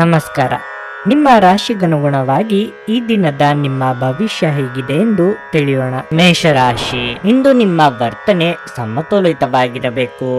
ನಮಸ್ಕಾರ. ನಿಮ್ಮ ರಾಶಿಗನುಗುಣವಾಗಿ ಈ ದಿನದ ನಿಮ್ಮ ಭವಿಷ್ಯ ಹೇಗಿದೆ ಎಂದು ತಿಳಿಯೋಣ. ಮೇಷರಾಶಿ, ಇಂದು ನಿಮ್ಮ ವರ್ತನೆ ಸಮತೋಲಿತವಾಗಿರಬೇಕು.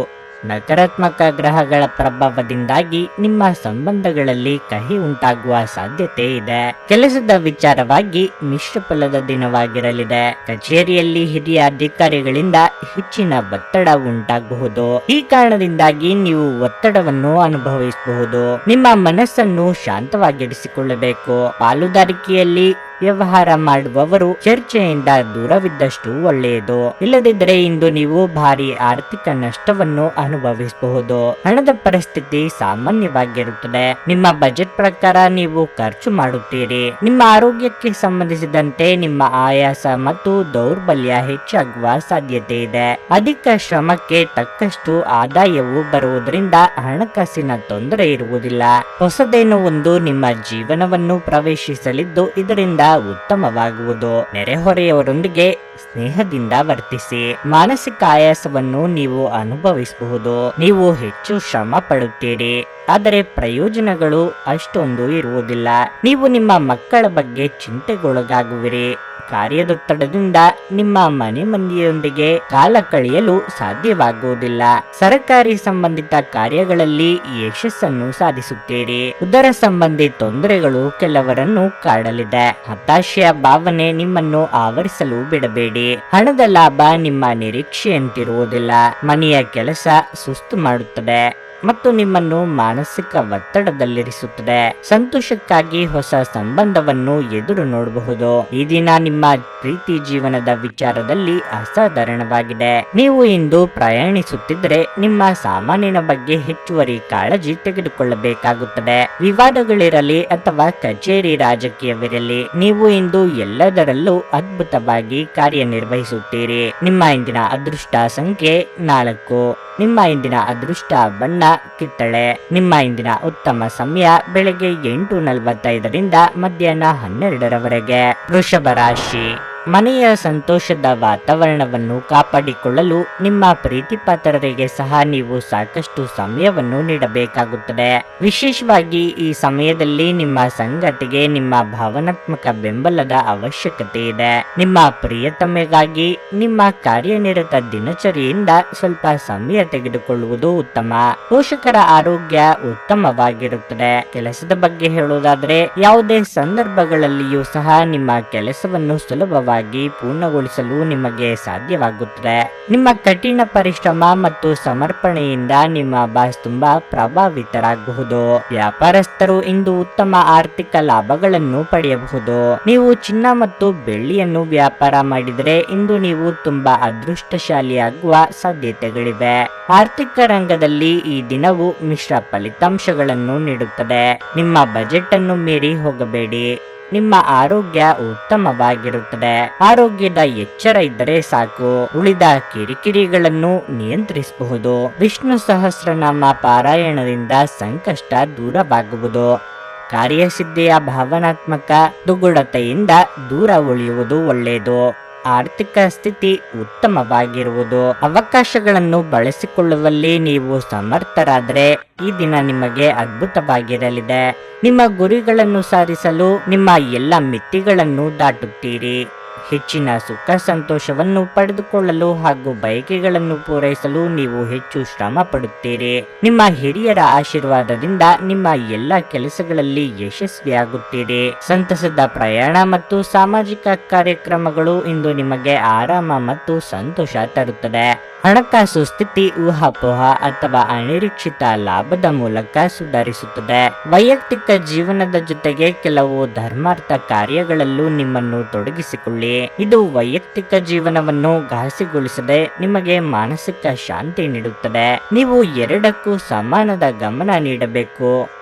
ನಕಾರಾತ್ಮಕ ಗ್ರಹಗಳ ಪ್ರಭಾವದಿಂದಾಗಿ ನಿಮ್ಮ ಸಂಬಂಧಗಳಲ್ಲಿ ಕಹಿ ಉಂಟಾಗುವ ಸಾಧ್ಯತೆ ಇದೆ. ಕೆಲಸದ ವಿಚಾರವಾಗಿ ಮಿಶ್ರ ಫಲದ ದಿನವಾಗಿರಲಿದೆ. ಕಚೇರಿಯಲ್ಲಿ ಹಿರಿಯ ಅಧಿಕಾರಿಗಳಿಂದ ಹೆಚ್ಚಿನ ಒತ್ತಡ ಉಂಟಾಗಬಹುದು. ಈ ಕಾರಣದಿಂದಾಗಿ ನೀವು ಒತ್ತಡವನ್ನು ಅನುಭವಿಸಬಹುದು. ನಿಮ್ಮ ಮನಸ್ಸನ್ನು ಶಾಂತವಾಗಿರಿಸಿಕೊಳ್ಳಬೇಕು. ಪಾಲುದಾರಿಕೆಯಲ್ಲಿ ವ್ಯವಹಾರ ಮಾಡುವವರು ಚರ್ಚೆಯಿಂದ ದೂರವಿದ್ದಷ್ಟು ಒಳ್ಳೆಯದು. ಇಲ್ಲದಿದ್ದರೆ ಇಂದು ನೀವು ಭಾರಿ ಆರ್ಥಿಕ ನಷ್ಟವನ್ನು ಅನುಭವಿಸಬಹುದು. ಹಣದ ಪರಿಸ್ಥಿತಿ ಸಾಮಾನ್ಯವಾಗಿರುತ್ತದೆ. ನಿಮ್ಮ ಬಜೆಟ್ ಪ್ರಕಾರ ನೀವು ಖರ್ಚು ಮಾಡುತ್ತೀರಿ. ನಿಮ್ಮ ಆರೋಗ್ಯಕ್ಕೆ ಸಂಬಂಧಿಸಿದಂತೆ ನಿಮ್ಮ ಆಯಾಸ ಮತ್ತು ದೌರ್ಬಲ್ಯ ಹೆಚ್ಚಾಗುವ ಸಾಧ್ಯತೆ ಇದೆ. ಅಧಿಕ ಶ್ರಮಕ್ಕೆ ತಕ್ಕಷ್ಟು ಆದಾಯವು ಬರುವುದರಿಂದ ಹಣಕಾಸಿನ ತೊಂದರೆ ಇರುವುದಿಲ್ಲ. ಹೊಸದೇನೋ ಒಂದು ನಿಮ್ಮ ಜೀವನವನ್ನು ಪ್ರವೇಶಿಸಲಿದ್ದು ಇದರಿಂದ ಉತ್ತಮವಾಗುವುದು. ನೆರೆಹೊರೆಯವರೊಂದಿಗೆ ಸ್ನೇಹದಿಂದ ವರ್ತಿಸಿ. ಮಾನಸಿಕ ಆಯಾಸವನ್ನು ನೀವು ಅನುಭವಿಸಬಹುದು. ನೀವು ಹೆಚ್ಚು ಶ್ರಮ ಪಡುತ್ತೀರಿ, ಆದರೆ ಪ್ರಯೋಜನಗಳು ಅಷ್ಟೊಂದು ಇರುವುದಿಲ್ಲ. ನೀವು ನಿಮ್ಮ ಮಕ್ಕಳ ಬಗ್ಗೆ ಚಿಂತೆಗೊಳಗಾಗುವಿರಿ. ಕಾರ್ಯದೊತ್ತಡದಿಂದ ನಿಮ್ಮ ಮನೆ ಮಂದಿಯೊಂದಿಗೆ ಕಾಲ ಕಳೆಯಲು ಸಾಧ್ಯವಾಗುವುದಿಲ್ಲ. ಸರ್ಕಾರಿ ಸಂಬಂಧಿತ ಕಾರ್ಯಗಳಲ್ಲಿ ಯಶಸ್ಸನ್ನು ಸಾಧಿಸುತ್ತೀರಿ. ಉದರ ಸಂಬಂಧಿ ತೊಂದರೆಗಳು ಕೆಲವರನ್ನು ಕಾಡಲಿದೆ. ಹತಾಶೆಯ ಭಾವನೆ ನಿಮ್ಮನ್ನು ಆವರಿಸಲು ಬಿಡಬೇಡಿ. ಹಣದ ಲಾಭ ನಿಮ್ಮ ನಿರೀಕ್ಷೆಯಂತಿರುವುದಿಲ್ಲ. ಮನೆಯ ಕೆಲಸ ಸುಸ್ತು ಮಾಡುತ್ತದೆ ಮತ್ತು ನಿಮ್ಮನ್ನು ಮಾನಸಿಕ ಒತ್ತಡದಲ್ಲಿರಿಸುತ್ತದೆ. ಸಂತೋಷಕ್ಕಾಗಿ ಹೊಸ ಸಂಬಂಧವನ್ನು ಎದುರು ನೋಡಬಹುದು. ಈ ದಿನ ನಿಮ್ಮ ಪ್ರೀತಿ ಜೀವನದ ವಿಚಾರದಲ್ಲಿ ಅಸಾಧಾರಣವಾಗಿದೆ. ನೀವು ಇಂದು ಪ್ರಯಾಣಿಸುತ್ತಿದ್ದರೆ ನಿಮ್ಮ ಸಾಮಾನಿನ ಬಗ್ಗೆ ಹೆಚ್ಚುವರಿ ಕಾಳಜಿ ತೆಗೆದುಕೊಳ್ಳಬೇಕಾಗುತ್ತದೆ. ವಿವಾದಗಳಿರಲಿ ಅಥವಾ ಕಚೇರಿ ರಾಜಕೀಯವಿರಲಿ, ನೀವು ಇಂದು ಎಲ್ಲದರಲ್ಲೂ ಅದ್ಭುತವಾಗಿ ಕಾರ್ಯನಿರ್ವಹಿಸುತ್ತೀರಿ. ನಿಮ್ಮ ಇಂದಿನ ಅದೃಷ್ಟ ಸಂಖ್ಯೆ 4. ನಿಮ್ಮ ಇಂದಿನ ಅದೃಷ್ಟ ಬಣ್ಣ ಕಿತ್ತಳೆ. ನಿಮ್ಮ ಇಂದಿನ ಉತ್ತಮ ಸಮಯ ಬೆಳಗ್ಗೆ 8:45ರಿಂದ ಮಧ್ಯಾಹ್ನ 12ರವರೆಗೆ. ವೃಷಭ ರಾಶಿ, ಮನೆಯ ಸಂತೋಷದ ವಾತಾವರಣವನ್ನು ಕಾಪಾಡಿಕೊಳ್ಳಲು ನಿಮ್ಮ ಪ್ರೀತಿಪಾತ್ರರಿಗೆ ಸಹ ನೀವು ಸಾಕಷ್ಟು ಸಮಯವನ್ನು ನೀಡಬೇಕಾಗುತ್ತದೆ. ವಿಶೇಷವಾಗಿ ಈ ಸಮಯದಲ್ಲಿ ನಿಮ್ಮ ಸಂಗಾತಿಗೆ ನಿಮ್ಮ ಭಾವನಾತ್ಮಕ ಬೆಂಬಲದ ಅವಶ್ಯಕತೆ ಇದೆ. ನಿಮ್ಮ ಪ್ರಿಯತಮೆಗಾಗಿ ನಿಮ್ಮ ಕಾರ್ಯನಿರತ ದಿನಚರಿಯಿಂದ ಸ್ವಲ್ಪ ಸಮಯ ತೆಗೆದುಕೊಳ್ಳುವುದು ಉತ್ತಮ. ಪೋಷಕರ ಆರೋಗ್ಯ ಉತ್ತಮವಾಗಿರುತ್ತದೆ. ಕೆಲಸದ ಬಗ್ಗೆ ಹೇಳುವುದಾದರೆ, ಯಾವುದೇ ಸಂದರ್ಭಗಳಲ್ಲಿಯೂ ಸಹ ನಿಮ್ಮ ಕೆಲಸವನ್ನು ಸುಲಭವಾಗಿ ಪೂರ್ಣಗೊಳಿಸಲು ನಿಮಗೆ ಸಾಧ್ಯವಾಗುತ್ತದೆ. ನಿಮ್ಮ ಕಠಿಣ ಪರಿಶ್ರಮ ಮತ್ತು ಸಮರ್ಪಣೆಯಿಂದ ನಿಮ್ಮ ಬಾಸ್ ತುಂಬಾ ಪ್ರಭಾವಿತರಾಗಬಹುದು. ವ್ಯಾಪಾರಸ್ಥರು ಇಂದು ಉತ್ತಮ ಆರ್ಥಿಕ ಲಾಭಗಳನ್ನು ಪಡೆಯಬಹುದು. ನೀವು ಚಿನ್ನ ಮತ್ತು ಬೆಳ್ಳಿಯನ್ನು ವ್ಯಾಪಾರ ಮಾಡಿದರೆ ಇಂದು ನೀವು ತುಂಬಾ ಅದೃಷ್ಟಶಾಲಿಯಾಗುವ ಸಾಧ್ಯತೆಗಳಿವೆ. ಆರ್ಥಿಕ ರಂಗದಲ್ಲಿ ಈ ದಿನವು ಮಿಶ್ರ ಫಲಿತಾಂಶಗಳನ್ನು ನೀಡುತ್ತದೆ. ನಿಮ್ಮ ಬಜೆಟ್ ಅನ್ನು ಮೀರಿ ಹೋಗಬೇಡಿ. ನಿಮ್ಮ ಆರೋಗ್ಯ ಉತ್ತಮವಾಗಿರುತ್ತದೆ. ಆರೋಗ್ಯದ ಎಚ್ಚರ ಇದ್ದರೆ ಸಾಕು. ಉಳಿದ ಕಿರಿಕಿರಿಗಳನ್ನು ನಿಯಂತ್ರಿಸಬಹುದು. ವಿಷ್ಣು ಸಹಸ್ರನಾಮ ಪಾರಾಯಣದಿಂದ ಸಂಕಷ್ಟ ದೂರವಾಗುವುದು. ಕಾರ್ಯಸಿದ್ಧಿಯ ಭಾವನಾತ್ಮಕ ದುಗುಡತೆಯಿಂದ ದೂರ ಉಳಿಯುವುದು ಒಳ್ಳೆಯದು. ಆರ್ಥಿಕ ಸ್ಥಿತಿ ಉತ್ತಮವಾಗಿರುವುದು. ಅವಕಾಶಗಳನ್ನು ಬಳಸಿಕೊಳ್ಳುವಲ್ಲಿ ನೀವು ಸಮರ್ಥರಾದರೆ ಈ ದಿನ ನಿಮಗೆ ಅದ್ಭುತವಾಗಿರಲಿದೆ. ನಿಮ್ಮ ಗುರಿಗಳನ್ನು ಸಾಧಿಸಲು ನಿಮ್ಮ ಎಲ್ಲ ಮಿತಿಗಳನ್ನು ದಾಟುತ್ತೀರಿ. ಹೆಚ್ಚಿನ ಸುಖ ಸಂತೋಷವನ್ನು ಪಡೆದುಕೊಳ್ಳಲು ಹಾಗೂ ಬಯಕೆಗಳನ್ನು ಪೂರೈಸಲು ನೀವು ಹೆಚ್ಚು ಶ್ರಮ ಪಡುತ್ತೀರಿ. ನಿಮ್ಮ ಹಿರಿಯರ ಆಶೀರ್ವಾದದಿಂದ ನಿಮ್ಮ ಎಲ್ಲ ಕೆಲಸಗಳಲ್ಲಿ ಯಶಸ್ವಿಯಾಗುತ್ತೀರಿ. ಸಂತಸದ ಪ್ರಯಾಣ ಮತ್ತು ಸಾಮಾಜಿಕ ಕಾರ್ಯಕ್ರಮಗಳು ಇಂದು ನಿಮಗೆ ಆರಾಮ ಮತ್ತು ಸಂತೋಷ ತರುತ್ತದೆ. ಹಣಕಾಸು ಸ್ಥಿತಿ ಊಹಾಪೋಹ ಅಥವಾ ಅನಿರೀಕ್ಷಿತ ಲಾಭದ ಮೂಲಕ ಸುಧಾರಿಸುತ್ತದೆ. ವೈಯಕ್ತಿಕ ಜೀವನದ ಜೊತೆಗೆ ಕೆಲವು ಧರ್ಮಾರ್ಥ ಕಾರ್ಯಗಳಲ್ಲೂ ನಿಮ್ಮನ್ನು ತೊಡಗಿಸಿಕೊಳ್ಳಿ. ಇದು ವೈಯಕ್ತಿಕ ಜೀವನವನ್ನು ಘಾಸಿಗೊಳಿಸದೆ ನಿಮಗೆ ಮಾನಸಿಕ ಶಾಂತಿ ನೀಡುತ್ತದೆ. ನೀವು ಎರಡಕ್ಕೂ ಸಮಾನದ ಗಮನ ನೀಡಬೇಕು.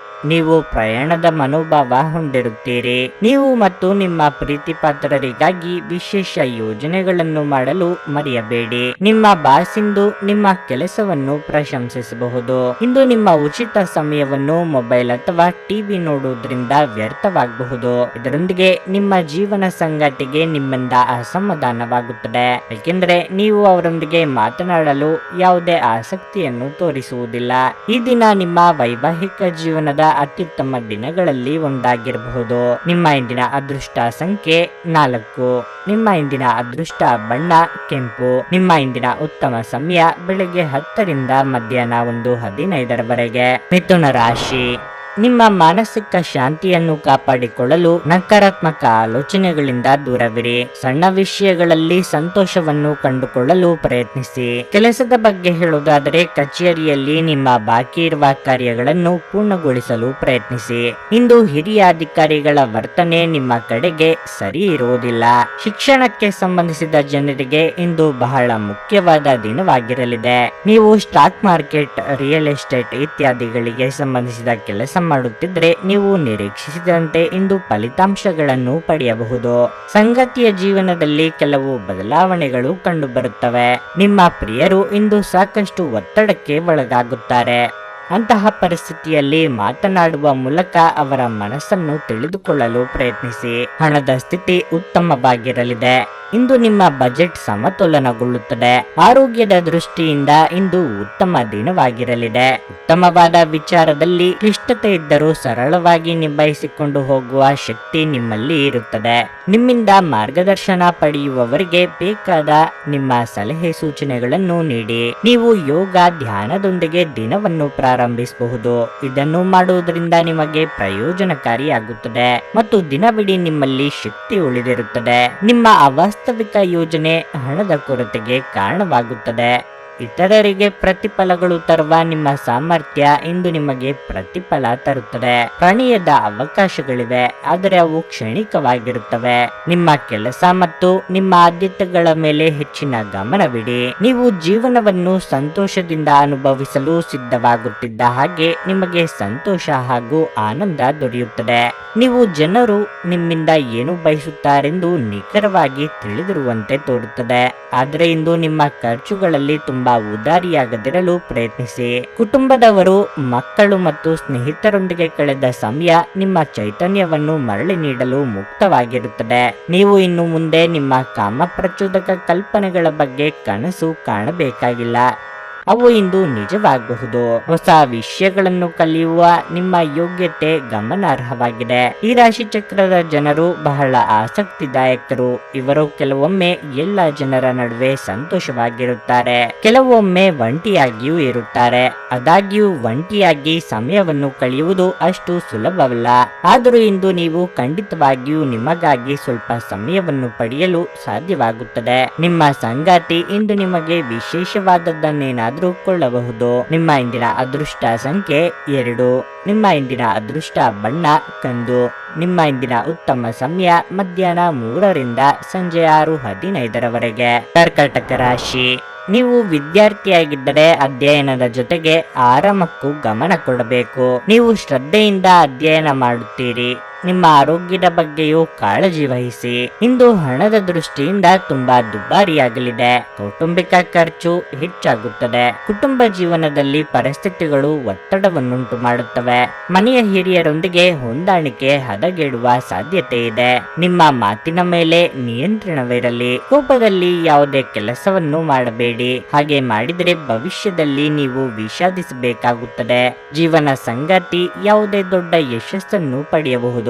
ನೀವು ಪ್ರಯಾಣದ ಮನೋಭಾವ ಹೊಂದಿರುತ್ತೀರಿ. ನೀವು ಮತ್ತು ನಿಮ್ಮ ಪ್ರೀತಿಪಾತ್ರರಿಗಾಗಿ ವಿಶೇಷ ಯೋಜನೆಗಳನ್ನು ಮಾಡಲು ಮರೆಯಬೇಡಿ. ನಿಮ್ಮ ಬಾಸ್ ಇಂದು ನಿಮ್ಮ ಕೆಲಸವನ್ನು ಪ್ರಶಂಸಿಸಬಹುದು. ಇಂದು ನಿಮ್ಮ ಉಚಿತ ಸಮಯವನ್ನು ಮೊಬೈಲ್ ಅಥವಾ ಟಿವಿ ನೋಡುವುದರಿಂದ ವ್ಯರ್ಥವಾಗಬಹುದು. ಇದರೊಂದಿಗೆ ನಿಮ್ಮ ಜೀವನ ಸಂಗಾತಿಗೆ ನಿಮ್ಮಿಂದ ಅಸಮಾಧಾನವಾಗುತ್ತದೆ, ಏಕೆಂದರೆ ನೀವು ಅವರೊಂದಿಗೆ ಮಾತನಾಡಲು ಯಾವುದೇ ಆಸಕ್ತಿಯನ್ನು ತೋರಿಸುವುದಿಲ್ಲ. ಈ ದಿನ ನಿಮ್ಮ ವೈವಾಹಿಕ ಜೀವನದ ಅತ್ಯುತ್ತಮ ದಿನಗಳಲ್ಲಿ ಒಂದಾಗಿರಬಹುದು. ನಿಮ್ಮ ಇಂದಿನ ಅದೃಷ್ಟ ಸಂಖ್ಯೆ 4. ನಿಮ್ಮ ಇಂದಿನ ಅದೃಷ್ಟ ಬಣ್ಣ ಕೆಂಪು. ನಿಮ್ಮ ಇಂದಿನ ಉತ್ತಮ ಸಮಯ ಬೆಳಗ್ಗೆ 10ರಿಂದ ಮಧ್ಯಾಹ್ನ 1:15ರವರೆಗೆ. ಮಿಥುನ ರಾಶಿ, ನಿಮ್ಮ ಮಾನಸಿಕ ಶಾಂತಿಯನ್ನು ಕಾಪಾಡಿಕೊಳ್ಳಲು ನಕಾರಾತ್ಮಕ ಆಲೋಚನೆಗಳಿಂದ ದೂರವಿರಿ. ಸಣ್ಣ ವಿಷಯಗಳಲ್ಲಿ ಸಂತೋಷವನ್ನು ಕಂಡುಕೊಳ್ಳಲು ಪ್ರಯತ್ನಿಸಿ. ಕೆಲಸದ ಬಗ್ಗೆ ಹೇಳುವುದಾದರೆ, ಕಚೇರಿಯಲ್ಲಿ ನಿಮ್ಮ ಬಾಕಿ ಇರುವ ಕಾರ್ಯಗಳನ್ನು ಪೂರ್ಣಗೊಳಿಸಲು ಪ್ರಯತ್ನಿಸಿ. ಇಂದು ಹಿರಿಯ ಅಧಿಕಾರಿಗಳ ವರ್ತನೆ ನಿಮ್ಮ ಕಡೆಗೆ ಸರಿ ಇರುವುದಿಲ್ಲ. ಶಿಕ್ಷಣಕ್ಕೆ ಸಂಬಂಧಿಸಿದ ಜನರಿಗೆ ಇಂದು ಬಹಳ ಮುಖ್ಯವಾದ ದಿನವಾಗಿರಲಿದೆ. ನೀವು ಸ್ಟಾಕ್ ಮಾರ್ಕೆಟ್, ರಿಯಲ್ ಎಸ್ಟೇಟ್ ಇತ್ಯಾದಿಗಳಿಗೆ ಸಂಬಂಧಿಸಿದ ಕೆಲಸ ಮಾಡುತ್ತಿದ್ರೆ ನೀವು ನಿರೀಕ್ಷಿಸಿದಂತೆ ಇಂದು ಫಲಿತಾಂಶಗಳನ್ನು ಪಡೆಯಬಹುದು. ಸಂಗಾತಿಯ ಜೀವನದಲ್ಲಿ ಕೆಲವು ಬದಲಾವಣೆಗಳು ಕಂಡುಬರುತ್ತವೆ. ನಿಮ್ಮ ಪ್ರಿಯರು ಇಂದು ಸಾಕಷ್ಟು ಒತ್ತಡಕ್ಕೆ ಒಳಗಾಗುತ್ತಾರೆ. ಅಂತಹ ಪರಿಸ್ಥಿತಿಯಲ್ಲಿ ಮಾತನಾಡುವ ಮೂಲಕ ಅವರ ಮನಸ್ಸನ್ನು ತಿಳಿದುಕೊಳ್ಳಲು ಪ್ರಯತ್ನಿಸಿ. ಹಣದ ಸ್ಥಿತಿ ಉತ್ತಮವಾಗಿರಲಿದೆ. ಇಂದು ನಿಮ್ಮ ಬಜೆಟ್ ಸಮತೋಲನಗೊಳ್ಳುತ್ತದೆ. ಆರೋಗ್ಯದ ದೃಷ್ಟಿಯಿಂದ ಇಂದು ಉತ್ತಮ ದಿನವಾಗಿರಲಿದೆ. ಉತ್ತಮವಾದ ವಿಚಾರದಲ್ಲಿ ಕ್ಲಿಷ್ಟತೆ ಇದ್ದರೂ ಸರಳವಾಗಿ ನಿಭಾಯಿಸಿಕೊಂಡು ಹೋಗುವ ಶಕ್ತಿ ನಿಮ್ಮಲ್ಲಿ ಇರುತ್ತದೆ. ನಿಮ್ಮಿಂದ ಮಾರ್ಗದರ್ಶನ ಪಡೆಯುವವರಿಗೆ ಬೇಕಾದ ನಿಮ್ಮ ಸಲಹೆ ಸೂಚನೆಗಳನ್ನು ನೀಡಿ. ನೀವು ಯೋಗ ಧ್ಯಾನದೊಂದಿಗೆ ದಿನವನ್ನು ಪ್ರಾರಂಭಿಸಬಹುದು. ಇದನ್ನು ಮಾಡುವುದರಿಂದ ನಿಮಗೆ ಪ್ರಯೋಜನಕಾರಿಯಾಗುತ್ತದೆ ಮತ್ತು ದಿನವಿಡೀ ನಿಮ್ಮಲ್ಲಿ ಶಕ್ತಿ ಉಳಿದಿರುತ್ತದೆ. ನಿಮ್ಮ ವಾಸ್ತವಿಕ ಯೋಜನೆ ಹಣದ ಕೊರತೆಗೆ ಕಾರಣವಾಗುತ್ತದೆ. ಇತರರಿಗೆ ಪ್ರತಿಫಲಗಳು ತರುವ ನಿಮ್ಮ ಸಾಮರ್ಥ್ಯ ಇಂದು ನಿಮಗೆ ಪ್ರತಿಫಲ ತರುತ್ತದೆ. ಪ್ರಣಯದ ಅವಕಾಶಗಳಿವೆ, ಆದರೆ ಅವು ಕ್ಷಣಿಕವಾಗಿರುತ್ತವೆ. ನಿಮ್ಮ ಕೆಲಸ ಮತ್ತು ನಿಮ್ಮ ಆದ್ಯತೆಗಳ ಮೇಲೆ ಹೆಚ್ಚಿನ ಗಮನವಿಡಿ. ನೀವು ಜೀವನವನ್ನು ಸಂತೋಷದಿಂದ ಅನುಭವಿಸಲು ಸಿದ್ಧವಾಗುತ್ತಿದ್ದ ಹಾಗೆ ನಿಮಗೆ ಸಂತೋಷ ಹಾಗೂ ಆನಂದ ದೊರೆಯುತ್ತದೆ. ನೀವು ಜನರು ನಿಮ್ಮಿಂದ ಏನು ಬಯಸುತ್ತಾರೆಂದು ನಿಖರವಾಗಿ ತಿಳಿದಿರುವಂತೆ ತೋರುತ್ತದೆ. ಆದರೆ ಇಂದು ನಿಮ್ಮ ಖರ್ಚುಗಳಲ್ಲಿ ತುಂಬಾ ಉದಾರಿಯಾಗದಿರಲು ಪ್ರಯತ್ನಿಸಿ. ಕುಟುಂಬದವರು, ಮಕ್ಕಳು ಮತ್ತು ಸ್ನೇಹಿತರೊಂದಿಗೆ ಕಳೆದ ಸಮಯ ನಿಮ್ಮ ಚೈತನ್ಯವನ್ನು ಮರಳಿ ನೀಡಲು ಮುಕ್ತವಾಗಿರುತ್ತದೆ. ನೀವು ಇನ್ನು ಮುಂದೆ ನಿಮ್ಮ ಕಾಮಪ್ರಚೋದಕ ಕಲ್ಪನೆಗಳ ಬಗ್ಗೆ ಕನಸು ಕಾಣಬೇಕಾಗಿಲ್ಲ. ಅವು ಇಂದು ನಿಜವಾಗಬಹುದು. ಹೊಸ ವಿಷಯಗಳನ್ನು ಕಲಿಯುವ ನಿಮ್ಮ ಯೋಗ್ಯತೆ ಗಮನಾರ್ಹವಾಗಿದೆ. ಈ ರಾಶಿ ಚಕ್ರದ ಜನರು ಬಹಳ ಆಸಕ್ತಿದಾಯಕರು. ಇವರು ಕೆಲವೊಮ್ಮೆ ಎಲ್ಲ ಜನರ ನಡುವೆ ಸಂತೋಷವಾಗಿರುತ್ತಾರೆ, ಕೆಲವೊಮ್ಮೆ ಒಂಟಿಯಾಗಿಯೂ ಇರುತ್ತಾರೆ. ಆದಾಗ್ಯೂ ಒಂಟಿಯಾಗಿ ಸಮಯವನ್ನು ಕಳೆಯುವುದು ಅಷ್ಟು ಸುಲಭವಲ್ಲ. ಆದರೂ ಇಂದು ನೀವು ಖಂಡಿತವಾಗಿಯೂ ನಿಮಗಾಗಿ ಸ್ವಲ್ಪ ಸಮಯವನ್ನು ಪಡೆಯಲು ಸಾಧ್ಯವಾಗುತ್ತದೆ. ನಿಮ್ಮ ಸಂಗಾತಿ ಇಂದು ನಿಮಗೆ ವಿಶೇಷವಾದದ್ದನ್ನೇನಾದರೂ ಕೊಳ್ಳಬಹುದು. ನಿಮ್ಮ ಇಂದಿನ ಅದೃಷ್ಟ ಸಂಖ್ಯೆ 2. ನಿಮ್ಮ ಇಂದಿನ ಅದೃಷ್ಟ ಬಣ್ಣ ಕಂದು. ನಿಮ್ಮ ಇಂದಿನ ಉತ್ತಮ ಸಮಯ ಮಧ್ಯಾಹ್ನ 3ರಿಂದ ಸಂಜೆ 6:15ರವರೆಗೆ. ಕರ್ಕಾಟಕ ರಾಶಿ, ನೀವು ವಿದ್ಯಾರ್ಥಿಯಾಗಿದ್ದರೆ ಅಧ್ಯಯನದ ಜೊತೆಗೆ ಆರಾಮಕ್ಕೂ ಗಮನ ಕೊಡಬೇಕು. ನೀವು ಶ್ರದ್ಧೆಯಿಂದ ಅಧ್ಯಯನ ಮಾಡುತ್ತೀರಿ. ನಿಮ್ಮ ಆರೋಗ್ಯದ ಬಗ್ಗೆಯೂ ಕಾಳಜಿ ವಹಿಸಿ. ಇಂದು ಹಣದ ದೃಷ್ಟಿಯಿಂದ ತುಂಬಾ ದುಬಾರಿಯಾಗಲಿದೆ. ಕೌಟುಂಬಿಕ ಖರ್ಚು ಹೆಚ್ಚಾಗುತ್ತದೆ. ಕುಟುಂಬ ಜೀವನದಲ್ಲಿ ಪರಿಸ್ಥಿತಿಗಳು ಒತ್ತಡವನ್ನುಂಟು ಮಾಡುತ್ತವೆ. ಮನೆಯ ಹಿರಿಯರೊಂದಿಗೆ ಹೊಂದಾಣಿಕೆ ಹದಗೆಡುವ ಸಾಧ್ಯತೆ ಇದೆ. ನಿಮ್ಮ ಮಾತಿನ ಮೇಲೆ ನಿಯಂತ್ರಣವಿರಲಿ. ಕೋಪದಲ್ಲಿ ಯಾವುದೇ ಕೆಲಸವನ್ನು ಮಾಡಬೇಡಿ. ಹಾಗೆ ಮಾಡಿದರೆ ಭವಿಷ್ಯದಲ್ಲಿ ನೀವು ವಿಷಾದಿಸಬೇಕಾಗುತ್ತದೆ. ಜೀವನ ಸಂಗಾತಿ ಯಾವುದೇ ದೊಡ್ಡ ಯಶಸ್ಸನ್ನು ಪಡೆಯಬಹುದು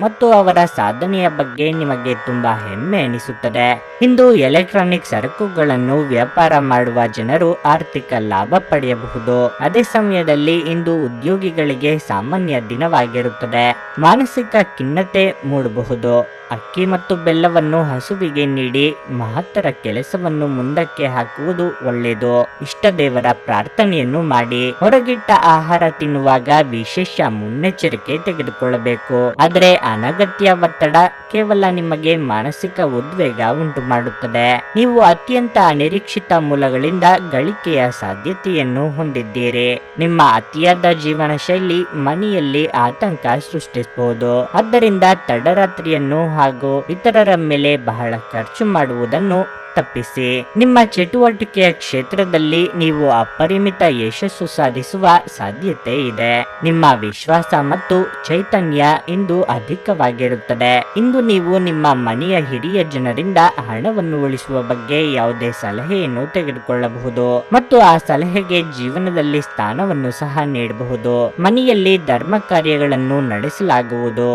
ಮತ್ತು ಅವರ ಸಾಧನೆಯ ಬಗ್ಗೆ ನಿಮಗೆ ತುಂಬಾ ಹೆಮ್ಮೆ ಅನಿಸುತ್ತದೆ. ಇಂದು ಎಲೆಕ್ಟ್ರಾನಿಕ್ ಸರಕುಗಳನ್ನು ವ್ಯಾಪಾರ ಮಾಡುವ ಜನರು ಆರ್ಥಿಕ ಲಾಭ ಪಡೆಯಬಹುದು. ಅದೇ ಸಮಯದಲ್ಲಿ ಇಂದು ಉದ್ಯೋಗಿಗಳಿಗೆ ಸಾಮಾನ್ಯ ದಿನವಾಗಿರುತ್ತದೆ. ಮಾನಸಿಕ ಖಿನ್ನತೆ ಮೂಡಬಹುದು. ಅಕ್ಕಿ ಮತ್ತು ಬೆಲ್ಲವನ್ನು ಹಸುವಿಗೆ ನೀಡಿ ಮಹತ್ತರ ಕೆಲಸವನ್ನು ಮುಂದಕ್ಕೆ ಹಾಕುವುದು ಒಳ್ಳೆಯದು. ಇಷ್ಟ ದೇವರ ಪ್ರಾರ್ಥನೆಯನ್ನು ಮಾಡಿ. ಹೊರಗಿಟ್ಟ ಆಹಾರ ತಿನ್ನುವಾಗ ವಿಶೇಷ ಮುನ್ನೆಚ್ಚರಿಕೆ ತೆಗೆದುಕೊಳ್ಳಬೇಕು. ಆದರೆ ಅನಗತ್ಯ ಒತ್ತಡ ಕೇವಲ ನಿಮಗೆ ಮಾನಸಿಕ ಉದ್ವೇಗ ಉಂಟು ಮಾಡುತ್ತದೆ. ನೀವು ಅತ್ಯಂತ ಅನಿರೀಕ್ಷಿತ ಮೂಲಗಳಿಂದ ಗಳಿಕೆಯ ಸಾಧ್ಯತೆಯನ್ನು ಹೊಂದಿದ್ದೀರಿ. ನಿಮ್ಮ ಅತಿಯಾದ ಜೀವನ ಶೈಲಿ ಮನೆಯಲ್ಲಿ ಆತಂಕ ಸೃಷ್ಟಿಸಬಹುದು. ಆದ್ದರಿಂದ ತಡರಾತ್ರಿಯನ್ನು ಹಾಗೂ ಇತರರ ಮೇಲೆ ಬಹಳ ಖರ್ಚು ಮಾಡುವುದನ್ನು ತಪ್ಪಿಸಿ. ನಿಮ್ಮ ಚಟುವಟಿಕೆಯ ಕ್ಷೇತ್ರದಲ್ಲಿ ನೀವು ಅಪರಿಮಿತ ಯಶಸ್ಸು ಸಾಧಿಸುವ ಸಾಧ್ಯತೆ ಇದೆ. ನಿಮ್ಮ ವಿಶ್ವಾಸ ಮತ್ತು ಚೈತನ್ಯ ಇಂದು ಅಧಿಕವಾಗಿರುತ್ತದೆ. ಇಂದು ನೀವು ನಿಮ್ಮ ಮನೆಯ ಹಿರಿಯ ಜನರಿಂದ ಹಣವನ್ನು ಉಳಿಸುವ ಬಗ್ಗೆ ಯಾವುದೇ ಸಲಹೆಯನ್ನು ತೆಗೆದುಕೊಳ್ಳಬಹುದು ಮತ್ತು ಆ ಸಲಹೆಗೆ ಜೀವನದಲ್ಲಿ ಸ್ಥಾನವನ್ನು ಸಹ ನೀಡಬಹುದು. ಮನೆಯಲ್ಲಿ ಧರ್ಮ ಕಾರ್ಯಗಳನ್ನು ನಡೆಸಲಾಗುವುದು.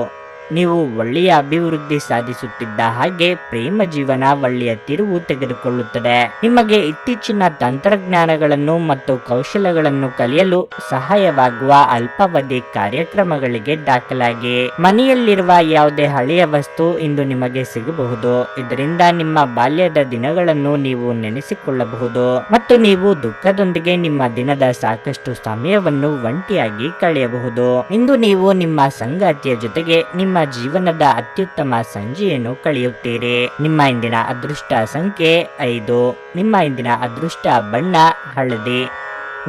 ನೀವು ಒಳ್ಳೆಯ ಅಭಿವೃದ್ಧಿ ಸಾಧಿಸುತ್ತಿದ್ದ ಹಾಗೆ ಪ್ರೇಮ ಜೀವನ ಒಳ್ಳೆಯ ತಿರುವು ತೆಗೆದುಕೊಳ್ಳುತ್ತದೆ. ನಿಮಗೆ ಇತ್ತೀಚಿನ ತಂತ್ರಜ್ಞಾನಗಳನ್ನು ಮತ್ತು ಕೌಶಲಗಳನ್ನು ಕಲಿಯಲು ಸಹಾಯವಾಗುವ ಅಲ್ಪಾವಧಿ ಕಾರ್ಯಕ್ರಮಗಳಿಗೆ ದಾಖಲಾಗಿ. ಮನೆಯಲ್ಲಿರುವ ಯಾವುದೇ ಹಳೆಯ ವಸ್ತು ಇಂದು ನಿಮಗೆ ಸಿಗಬಹುದು. ಇದರಿಂದ ನಿಮ್ಮ ಬಾಲ್ಯದ ದಿನಗಳನ್ನು ನೀವು ನೆನೆಸಿಕೊಳ್ಳಬಹುದು ಮತ್ತು ನೀವು ದುಃಖದೊಂದಿಗೆ ನಿಮ್ಮ ದಿನದ ಸಾಕಷ್ಟು ಸಮಯವನ್ನು ಒಂಟಿಯಾಗಿ ಕಳೆಯಬಹುದು. ಇಂದು ನೀವು ನಿಮ್ಮ ಸಂಗಾತಿಯ ಜೊತೆಗೆ ನಿಮ್ಮ ಜೀವನದ ಅತ್ಯುತ್ತಮ ಸಂಜೆಯನ್ನು ಕಳೆಯುತ್ತೀರಿ. ನಿಮ್ಮ ಇಂದಿನ ಅದೃಷ್ಟ ಸಂಖ್ಯೆ 5. ನಿಮ್ಮ ಇಂದಿನ ಅದೃಷ್ಟ ಬಣ್ಣ ಹಳದಿ.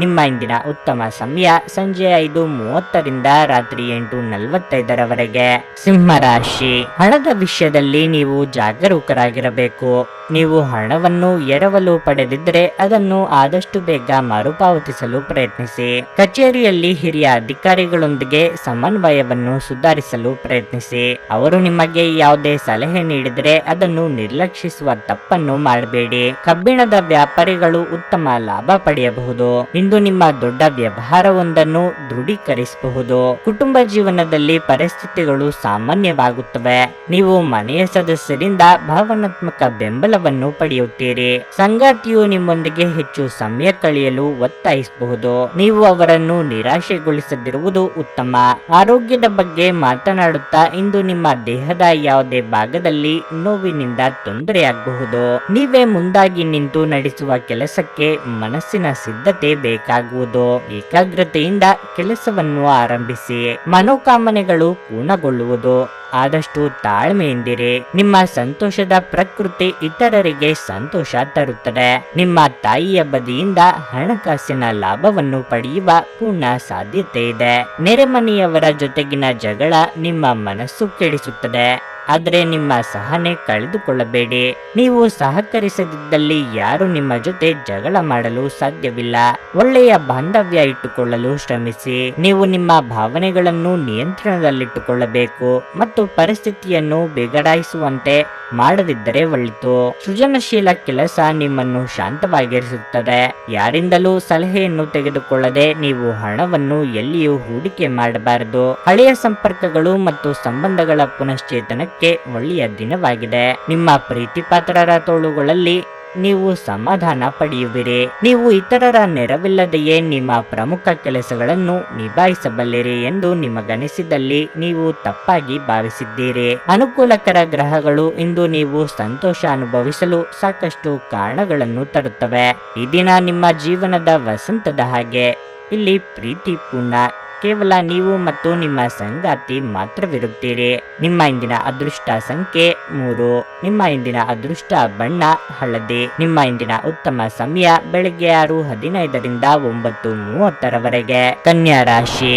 ನಿಮ್ಮ ಇಂದಿನ ಉತ್ತಮ ಸಮಯ ಸಂಜೆ 5:30ರಿಂದ ರಾತ್ರಿ 8:45ರವರೆಗೆ. ಸಿಂಹರಾಶಿ. ಹಣದ ವಿಷಯದಲ್ಲಿ ನೀವು ಜಾಗರೂಕರಾಗಿರಬೇಕು. ನೀವು ಹಣವನ್ನು ಎರವಲು ಪಡೆದಿದ್ದರೆ ಅದನ್ನು ಆದಷ್ಟು ಬೇಗ ಮರುಪಾವತಿಸಲು ಪ್ರಯತ್ನಿಸಿ. ಕಚೇರಿಯಲ್ಲಿ ಹಿರಿಯ ಅಧಿಕಾರಿಗಳೊಂದಿಗೆ ಸಮನ್ವಯವನ್ನು ಸುಧಾರಿಸಲು ಪ್ರಯತ್ನಿಸಿ. ಅವರು ನಿಮಗೆ ಯಾವುದೇ ಸಲಹೆ ನೀಡಿದರೆ ಅದನ್ನು ನಿರ್ಲಕ್ಷಿಸುವ ತಪ್ಪನ್ನು ಮಾಡಬೇಡಿ. ಕಬ್ಬಿಣದ ವ್ಯಾಪಾರಿಗಳು ಉತ್ತಮ ಲಾಭ ಪಡೆಯಬಹುದು. ಇಂದು ನಿಮ್ಮ ದೊಡ್ಡ ವ್ಯವಹಾರವೊಂದನ್ನು ದೃಢೀಕರಿಸಬಹುದು. ಕುಟುಂಬ ಜೀವನದಲ್ಲಿ ಪರಿಸ್ಥಿತಿಗಳು ಸಾಮಾನ್ಯವಾಗುತ್ತವೆ. ನೀವು ಮನೆಯ ಸದಸ್ಯರಿಂದ ಭಾವನಾತ್ಮಕ ಬೆಂಬಲವನ್ನು ಪಡೆಯುತ್ತೀರಿ. ಸಂಗಾತಿಯು ನಿಮ್ಮೊಂದಿಗೆ ಹೆಚ್ಚು ಸಮಯ ಕಳೆಯಲು ಒತ್ತಾಯಿಸಬಹುದು. ನೀವು ಅವರನ್ನು ನಿರಾಶೆಗೊಳಿಸದಿರುವುದು ಉತ್ತಮ. ಆರೋಗ್ಯದ ಬಗ್ಗೆ ಮಾತನಾಡುತ್ತಾ ಇಂದು ನಿಮ್ಮ ದೇಹದ ಯಾವುದೇ ಭಾಗದಲ್ಲಿ ನೋವಿನಿಂದ ತೊಂದರೆಯಾಗಬಹುದು. ನೀವೇ ಮುಂದಾಗಿ ನಿಂತು ನಡೆಸುವ ಕೆಲಸಕ್ಕೆ ಮನಸ್ಸಿನ ಸಿದ್ಧತೆ ಬೇಕಾಗುವುದು. ಏಕಾಗ್ರತೆಯಿಂದ ಕೆಲಸವನ್ನು ಆರಂಭಿಸಿ. ಮನೋಕಾಮನೆಗಳು ಪೂರ್ಣಗೊಳ್ಳುವುದು. ಆದಷ್ಟು ತಾಳ್ಮೆಯಿಂದಿರಿ. ನಿಮ್ಮ ಸಂತೋಷದ ಪ್ರಕೃತಿ ಇತರರಿಗೆ ಸಂತೋಷ ತರುತ್ತದೆ. ನಿಮ್ಮ ತಾಯಿಯ ಬದಿಯಿಂದ ಹಣಕಾಸಿನ ಲಾಭವನ್ನು ಪಡೆಯುವ ಪೂರ್ಣ ಸಾಧ್ಯತೆ ಇದೆ. ನೆರೆಮನೆಯವರ ಜೊತೆಗಿನ ಜಗಳ ನಿಮ್ಮ ಮನಸ್ಸು ಕೆಡಿಸುತ್ತದೆ. ಆದರೆ ನಿಮ್ಮ ಸಹನೆ ಕಳೆದುಕೊಳ್ಳಬೇಡಿ. ನೀವು ಸಹಕರಿಸದಿದ್ದಲ್ಲಿ ಯಾರು ನಿಮ್ಮ ಜೊತೆ ಜಗಳ ಮಾಡಲು ಸಾಧ್ಯವಿಲ್ಲ. ಒಳ್ಳೆಯ ಬಾಂಧವ್ಯ ಇಟ್ಟುಕೊಳ್ಳಲು ಶ್ರಮಿಸಿ. ನೀವು ನಿಮ್ಮ ಭಾವನೆಗಳನ್ನು ನಿಯಂತ್ರಣದಲ್ಲಿಟ್ಟುಕೊಳ್ಳಬೇಕು ಮತ್ತು ಪರಿಸ್ಥಿತಿಯನ್ನು ಬಿಗಡಾಯಿಸುವಂತೆ ಮಾಡದಿದ್ದರೆ ಒಳಿತು. ಸೃಜನಶೀಲ ಕೆಲಸ ನಿಮ್ಮನ್ನು ಶಾಂತವಾಗಿರಿಸುತ್ತದೆ. ಯಾರಿಂದಲೂ ಸಲಹೆಯನ್ನು ತೆಗೆದುಕೊಳ್ಳದೆ ನೀವು ಹಣವನ್ನು ಎಲ್ಲಿಯೂ ಹೂಡಿಕೆ ಮಾಡಬಾರದು. ಹಳೆಯ ಸಂಪರ್ಕಗಳು ಮತ್ತು ಸಂಬಂಧಗಳ ಪುನಶ್ಚೇತನಕ್ಕೆ ಒಳ್ಳೆಯ ದಿನವಾಗಿದೆ. ನಿಮ್ಮ ಪ್ರೀತಿಪಾತ್ರರ ತೋಳುಗಳಲ್ಲಿ ನೀವು ಸಮಾಧಾನ ಪಡೆಯುವಿರಿ. ನೀವು ಇತರರ ನೆರವಿಲ್ಲದೆಯೇ ನಿಮ್ಮ ಪ್ರಮುಖ ಕೆಲಸಗಳನ್ನು ನಿಭಾಯಿಸಬಲ್ಲಿರಿ ಎಂದು ನಿಮಗನಿಸಿದಲ್ಲಿ ನೀವು ತಪ್ಪಾಗಿ ಭಾವಿಸಿದ್ದೀರಿ. ಅನುಕೂಲಕರ ಗ್ರಹಗಳು ಇಂದು ನೀವು ಸಂತೋಷ ಅನುಭವಿಸಲು ಸಾಕಷ್ಟು ಕಾರಣಗಳನ್ನು ತರುತ್ತವೆ. ಈ ದಿನ ನಿಮ್ಮ ಜೀವನದ ವಸಂತದ ಹಾಗೆ. ಇಲ್ಲಿ ಪ್ರೀತಿಪೂರ್ಣ ಕೇವಲ ನೀವು ಮತ್ತು ನಿಮ್ಮ ಸಂಗಾತಿ ಮಾತ್ರವಿರುತ್ತೀರಿ. ನಿಮ್ಮ ಇಂದಿನ ಅದೃಷ್ಟ ಸಂಖ್ಯೆ 3. ನಿಮ್ಮ ಇಂದಿನ ಅದೃಷ್ಟ ಬಣ್ಣ ಹಳದಿ. ನಿಮ್ಮ ಇಂದಿನ ಉತ್ತಮ ಸಮಯ ಬೆಳಗ್ಗೆ 6:15ರಿಂದ 9:30ರವರೆಗೆ. ಕನ್ಯಾ ರಾಶಿ.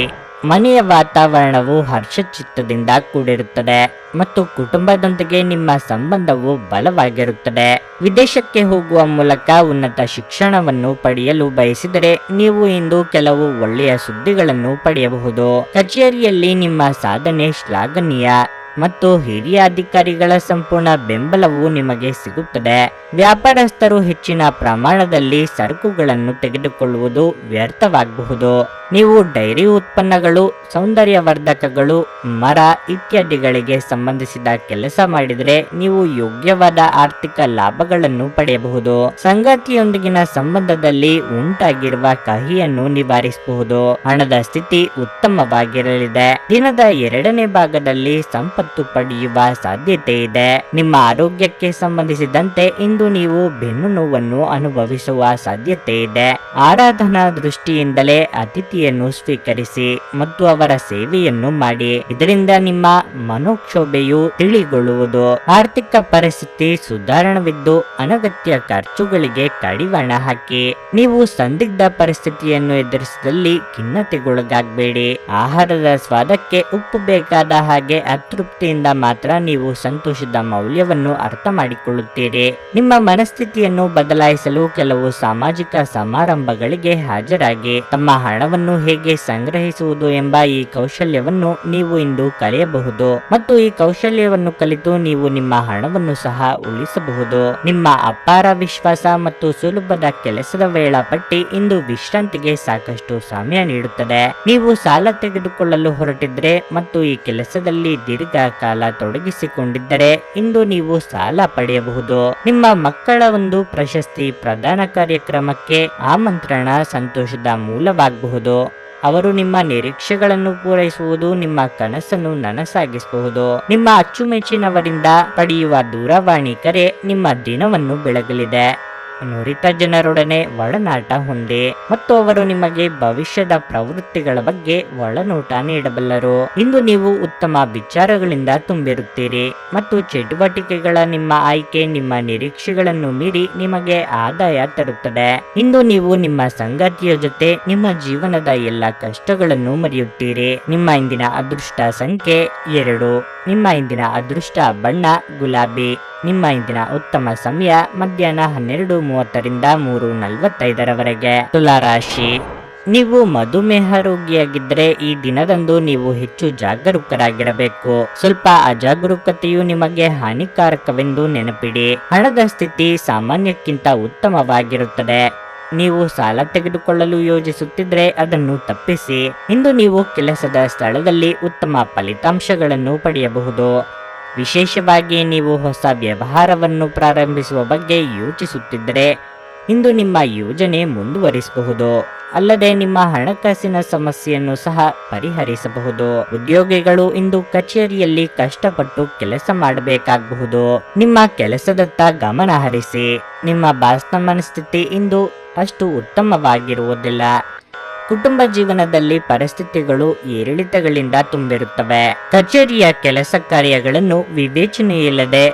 ಮನೆಯ ವಾತಾವರಣವು ಹರ್ಷಚಿತ್ತದಿಂದ ಕೂಡಿರುತ್ತದೆ ಮತ್ತು ಕುಟುಂಬದೊಂದಿಗೆ ನಿಮ್ಮ ಸಂಬಂಧವು ಬಲವಾಗಿರುತ್ತದೆ. ವಿದೇಶಕ್ಕೆ ಹೋಗುವ ಮೂಲಕ ಉನ್ನತ ಶಿಕ್ಷಣವನ್ನು ಪಡೆಯಲು ಬಯಸಿದರೆ ನೀವು ಇಂದು ಕೆಲವು ಒಳ್ಳೆಯ ಸುದ್ದಿಗಳನ್ನು ಪಡೆಯಬಹುದು. ಕಚೇರಿಯಲ್ಲಿ ನಿಮ್ಮ ಸಾಧನೆ ಶ್ಲಾಘನೀಯ ಮತ್ತು ಹಿರಿಯ ಅಧಿಕಾರಿಗಳ ಸಂಪೂರ್ಣ ಬೆಂಬಲವು ನಿಮಗೆ ಸಿಗುತ್ತದೆ. ವ್ಯಾಪಾರಸ್ಥರು ಹೆಚ್ಚಿನ ಪ್ರಮಾಣದಲ್ಲಿ ಸರಕುಗಳನ್ನು ತೆಗೆದುಕೊಳ್ಳುವುದು ವ್ಯರ್ಥವಾಗಬಹುದು. ನೀವು ಡೈರಿ ಉತ್ಪನ್ನಗಳು, ಸೌಂದರ್ಯವರ್ಧಕಗಳು, ಮರ ಇತ್ಯಾದಿಗಳಿಗೆ ಸಂಬಂಧಿಸಿದ ಕೆಲಸ ಮಾಡಿದರೆ ನೀವು ಯೋಗ್ಯವಾದ ಆರ್ಥಿಕ ಲಾಭಗಳನ್ನು ಪಡೆಯಬಹುದು. ಸಂಗಾತಿಯೊಂದಿಗಿನ ಸಂಬಂಧದಲ್ಲಿ ಉಂಟಾಗಿರುವ ಕಹಿಯನ್ನು ನಿವಾರಿಸಬಹುದು. ಹಣದ ಸ್ಥಿತಿ ಉತ್ತಮವಾಗಿರಲಿದೆ. ದಿನದ 2ನೇ ಭಾಗದಲ್ಲಿ ಸಂಪತ್ತು ಪಡೆಯುವ ಸಾಧ್ಯತೆ ಇದೆ. ನಿಮ್ಮ ಆರೋಗ್ಯಕ್ಕೆ ಸಂಬಂಧಿಸಿದಂತೆ ಇಂದು ನೀವು ಬೆನ್ನು ನೋವನ್ನು ಅನುಭವಿಸುವ ಸಾಧ್ಯತೆ ಇದೆ. ಆರಾಧನಾ ದೃಷ್ಟಿಯಿಂದಲೇ ಅತಿಥಿ ಅತಿಥಿಯನ್ನು ಸ್ವೀಕರಿಸಿ ಮತ್ತು ಅವರ ಸೇವೆಯನ್ನು ಮಾಡಿ. ಇದರಿಂದ ನಿಮ್ಮ ಮನೋಕ್ಷೋಭೆಯು ತಿಳಿಗೊಳ್ಳುವುದು. ಆರ್ಥಿಕ ಪರಿಸ್ಥಿತಿ ಸುಧಾರಣವಿದ್ದು ಅನಗತ್ಯ ಖರ್ಚುಗಳಿಗೆ ಕಡಿವಾಣ ಹಾಕಿ. ನೀವು ಸಂದಿಗ್ಧ ಪರಿಸ್ಥಿತಿಯನ್ನು ಎದುರಿಸಿದಲ್ಲಿ ಖಿನ್ನತೆಗೊಳಗಾಗಬೇಡಿ. ಆಹಾರದ ಸ್ವಾದಕ್ಕೆ ಉಪ್ಪು ಬೇಕಾದ ಹಾಗೆ ಅತೃಪ್ತಿಯಿಂದ ಮಾತ್ರ ನೀವು ಸಂತೋಷದ ಮೌಲ್ಯವನ್ನು ಅರ್ಥ ಮಾಡಿಕೊಳ್ಳುತ್ತೀರಿ. ನಿಮ್ಮ ಮನಸ್ಥಿತಿಯನ್ನು ಬದಲಾಯಿಸಲು ಕೆಲವು ಸಾಮಾಜಿಕ ಸಮಾರಂಭಗಳಿಗೆ ಹಾಜರಾಗಿ ತಮ್ಮ ಹಣವನ್ನು ಹೇಗೆ ಸಂಗ್ರಹಿಸುವುದು ಎಂಬ ಈ ಕೌಶಲ್ಯವನ್ನು ನೀವು ಇಂದು ಕಲಿಯಬಹುದು ಮತ್ತು ಈ ಕೌಶಲ್ಯವನ್ನು ಕಲಿತು ನೀವು ನಿಮ್ಮ ಹಣವನ್ನು ಸಹ ಉಳಿಸಬಹುದು. ನಿಮ್ಮ ಅಪಾರ ವಿಶ್ವಾಸ ಮತ್ತು ಸುಲಭದ ಕೆಲಸದ ವೇಳಾಪಟ್ಟಿ ಇಂದು ವಿಶ್ರಾಂತಿಗೆ ಸಾಕಷ್ಟು ಸಮಯ ನೀಡುತ್ತದೆ. ನೀವು ಸಾಲ ತೆಗೆದುಕೊಳ್ಳಲು ಹೊರಟಿದ್ರೆ ಮತ್ತು ಈ ಕೆಲಸದಲ್ಲಿ ದೀರ್ಘಕಾಲ ತೊಡಗಿಸಿಕೊಂಡಿದ್ದರೆ ಇಂದು ನೀವು ಸಾಲ ಪಡೆಯಬಹುದು. ನಿಮ್ಮ ಮಕ್ಕಳ ಒಂದು ಪ್ರಶಸ್ತಿ ಪ್ರದಾನ ಕಾರ್ಯಕ್ರಮಕ್ಕೆ ಆಮಂತ್ರಣ ಸಂತೋಷದ ಮೂಲವಾಗಬಹುದು. ಅವರು ನಿಮ್ಮ ನಿರೀಕ್ಷೆಗಳನ್ನು ಪೂರೈಸುವುದು ನಿಮ್ಮ ಕನಸನ್ನು ನನಸಾಗಿಸಬಹುದು. ನಿಮ್ಮ ಅಚ್ಚುಮೆಚ್ಚಿನವರಿಂದ ಪಡೆಯುವ ದೂರವಾಣಿ ಕರೆ ನಿಮ್ಮ ದಿನವನ್ನು ಬೆಳಗಲಿದೆ. ನುರಿತ ಜನರೊಡನೆ ಒಡನಾಟ ಹೊಂದಿ ಮತ್ತು ಅವರು ನಿಮಗೆ ಭವಿಷ್ಯದ ಪ್ರವೃತ್ತಿಗಳ ಬಗ್ಗೆ ಒಳನೋಟ ನೀಡಬಲ್ಲರು. ಇಂದು ನೀವು ಉತ್ತಮ ವಿಚಾರಗಳಿಂದ ತುಂಬಿರುತ್ತೀರಿ ಮತ್ತು ಚಟುವಟಿಕೆಗಳ ನಿಮ್ಮ ಆಯ್ಕೆ ನಿಮ್ಮ ನಿರೀಕ್ಷೆಗಳನ್ನು ಮೀರಿ ನಿಮಗೆ ಆದಾಯ ತರುತ್ತದೆ. ಇಂದು ನೀವು ನಿಮ್ಮ ಸಂಗಾತಿಯ ಜೊತೆ ನಿಮ್ಮ ಜೀವನದ ಎಲ್ಲ ಕಷ್ಟಗಳನ್ನು ಮರೆಯುತ್ತೀರಿ. ನಿಮ್ಮ ಇಂದಿನ ಅದೃಷ್ಟ ಸಂಖ್ಯೆ 2. ನಿಮ್ಮ ಇಂದಿನ ಅದೃಷ್ಟ ಬಣ್ಣ ಗುಲಾಬಿ. ನಿಮ್ಮ ಇಂದಿನ ಉತ್ತಮ ಸಮಯ ಮಧ್ಯಾಹ್ನ 12:30ರಿಂದ 3:45ರವರೆಗೆ. ತುಲಾರಾಶಿ, ನೀವು ಮಧುಮೇಹ ರೋಗಿಯಾಗಿದ್ದರೆ ಈ ದಿನದಂದು ನೀವು ಹೆಚ್ಚು ಜಾಗರೂಕರಾಗಿರಬೇಕು. ಸ್ವಲ್ಪ ಅಜಾಗರೂಕತೆಯು ನಿಮಗೆ ಹಾನಿಕಾರಕವೆಂದು ನೆನಪಿಡಿ. ಹಣದ ಸ್ಥಿತಿ ಸಾಮಾನ್ಯಕ್ಕಿಂತ ಉತ್ತಮವಾಗಿರುತ್ತದೆ. ನೀವು ಸಾಲ ತೆಗೆದುಕೊಳ್ಳಲು ಯೋಜಿಸುತ್ತಿದ್ರೆ ಅದನ್ನು ತಪ್ಪಿಸಿ. ಇಂದು ನೀವು ಕೆಲಸದ ಸ್ಥಳದಲ್ಲಿ ಉತ್ತಮ ಫಲಿತಾಂಶಗಳನ್ನು ಪಡೆಯಬಹುದು. ವಿಶೇಷವಾಗಿ ನೀವು ಹೊಸ ವ್ಯವಹಾರವನ್ನು ಪ್ರಾರಂಭಿಸುವ ಬಗ್ಗೆ ಯೋಚಿಸುತ್ತಿದ್ದರೆ ಇಂದು ನಿಮ್ಮ ಯೋಜನೆ ಮುಂದುವರಿಸಬಹುದು. ಅಲ್ಲದೆ ನಿಮ್ಮ ಹಣಕಾಸಿನ ಸಮಸ್ಯೆಯನ್ನು ಸಹ ಪರಿಹರಿಸಬಹುದು. ಉದ್ಯೋಗಿಗಳು ಇಂದು ಕಚೇರಿಯಲ್ಲಿ ಕಷ್ಟಪಟ್ಟು ಕೆಲಸ ಮಾಡಬೇಕಾಗಬಹುದು. ನಿಮ್ಮ ಕೆಲಸದತ್ತ ಗಮನ ಹರಿಸಿ. ನಿಮ್ಮ ಬಾಸ್ನ ಮನಸ್ಥಿತಿ ಇಂದು ಅಷ್ಟು ಉತ್ತಮವಾಗಿರುವುದಿಲ್ಲ. ಕುಟುಂಬ ಜೀವನದಲ್ಲಿ ಪರಿಸ್ಥಿತಿಗಳು ಏರಿಳಿತಗಳಿಂದ ತುಂಬಿರುತ್ತವೆ. ಕಚೇರಿಯ ಕೆಲಸ ಕಾರ್ಯಗಳನ್ನು ವಿವೇಚನೆಯಿಲ್ಲದೆ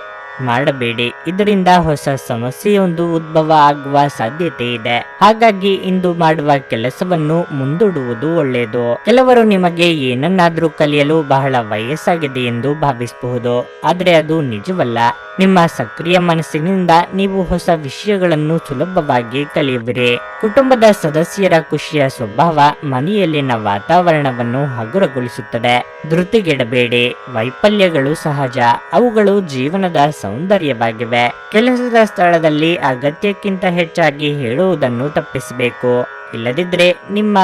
ಮಾಡಬೇಡಿ. ಇದರಿಂದ ಹೊಸ ಸಮಸ್ಯೆಯೊಂದು ಉದ್ಭವ ಆಗುವ ಸಾಧ್ಯತೆ ಇದೆ. ಹಾಗಾಗಿ ಇಂದು ಮಾಡುವ ಕೆಲಸವನ್ನು ಮುಂದೂಡುವುದು ಒಳ್ಳೆಯದು. ಕೆಲವರು ನಿಮಗೆ ಏನನ್ನಾದ್ರೂ ಕಲಿಯಲು ಬಹಳ ವಯಸ್ಸಾಗಿದೆ ಎಂದು ಭಾವಿಸಬಹುದು, ಆದರೆ ಅದು ನಿಜವಲ್ಲ. ನಿಮ್ಮ ಸಕ್ರಿಯ ಮನಸ್ಸಿನಿಂದ ನೀವು ಹೊಸ ವಿಷಯಗಳನ್ನು ಸುಲಭವಾಗಿ ಕಲಿಯುವಿರಿ. ಕುಟುಂಬದ ಸದಸ್ಯರ ಖುಷಿಯ ಸ್ವಭಾವ ಮನೆಯಲ್ಲಿನ ವಾತಾವರಣವನ್ನು ಹಗುರಗೊಳಿಸುತ್ತದೆ. ಧೃತಿಗೆಡಬೇಡಿ. ವೈಫಲ್ಯಗಳು ಸಹಜ, ಅವುಗಳು ಜೀವನದ ಸೌಂದರ್ಯವಾಗಿವೆ. ಕೆಲಸದ ಸ್ಥಳದಲ್ಲಿ ಅಗತ್ಯಕ್ಕಿಂತ ಹೆಚ್ಚಾಗಿ ಹೇಳುವುದನ್ನು ತಪ್ಪಿಸಬೇಕು. ಇಲ್ಲದಿದ್ದರೆ ನಿಮ್ಮ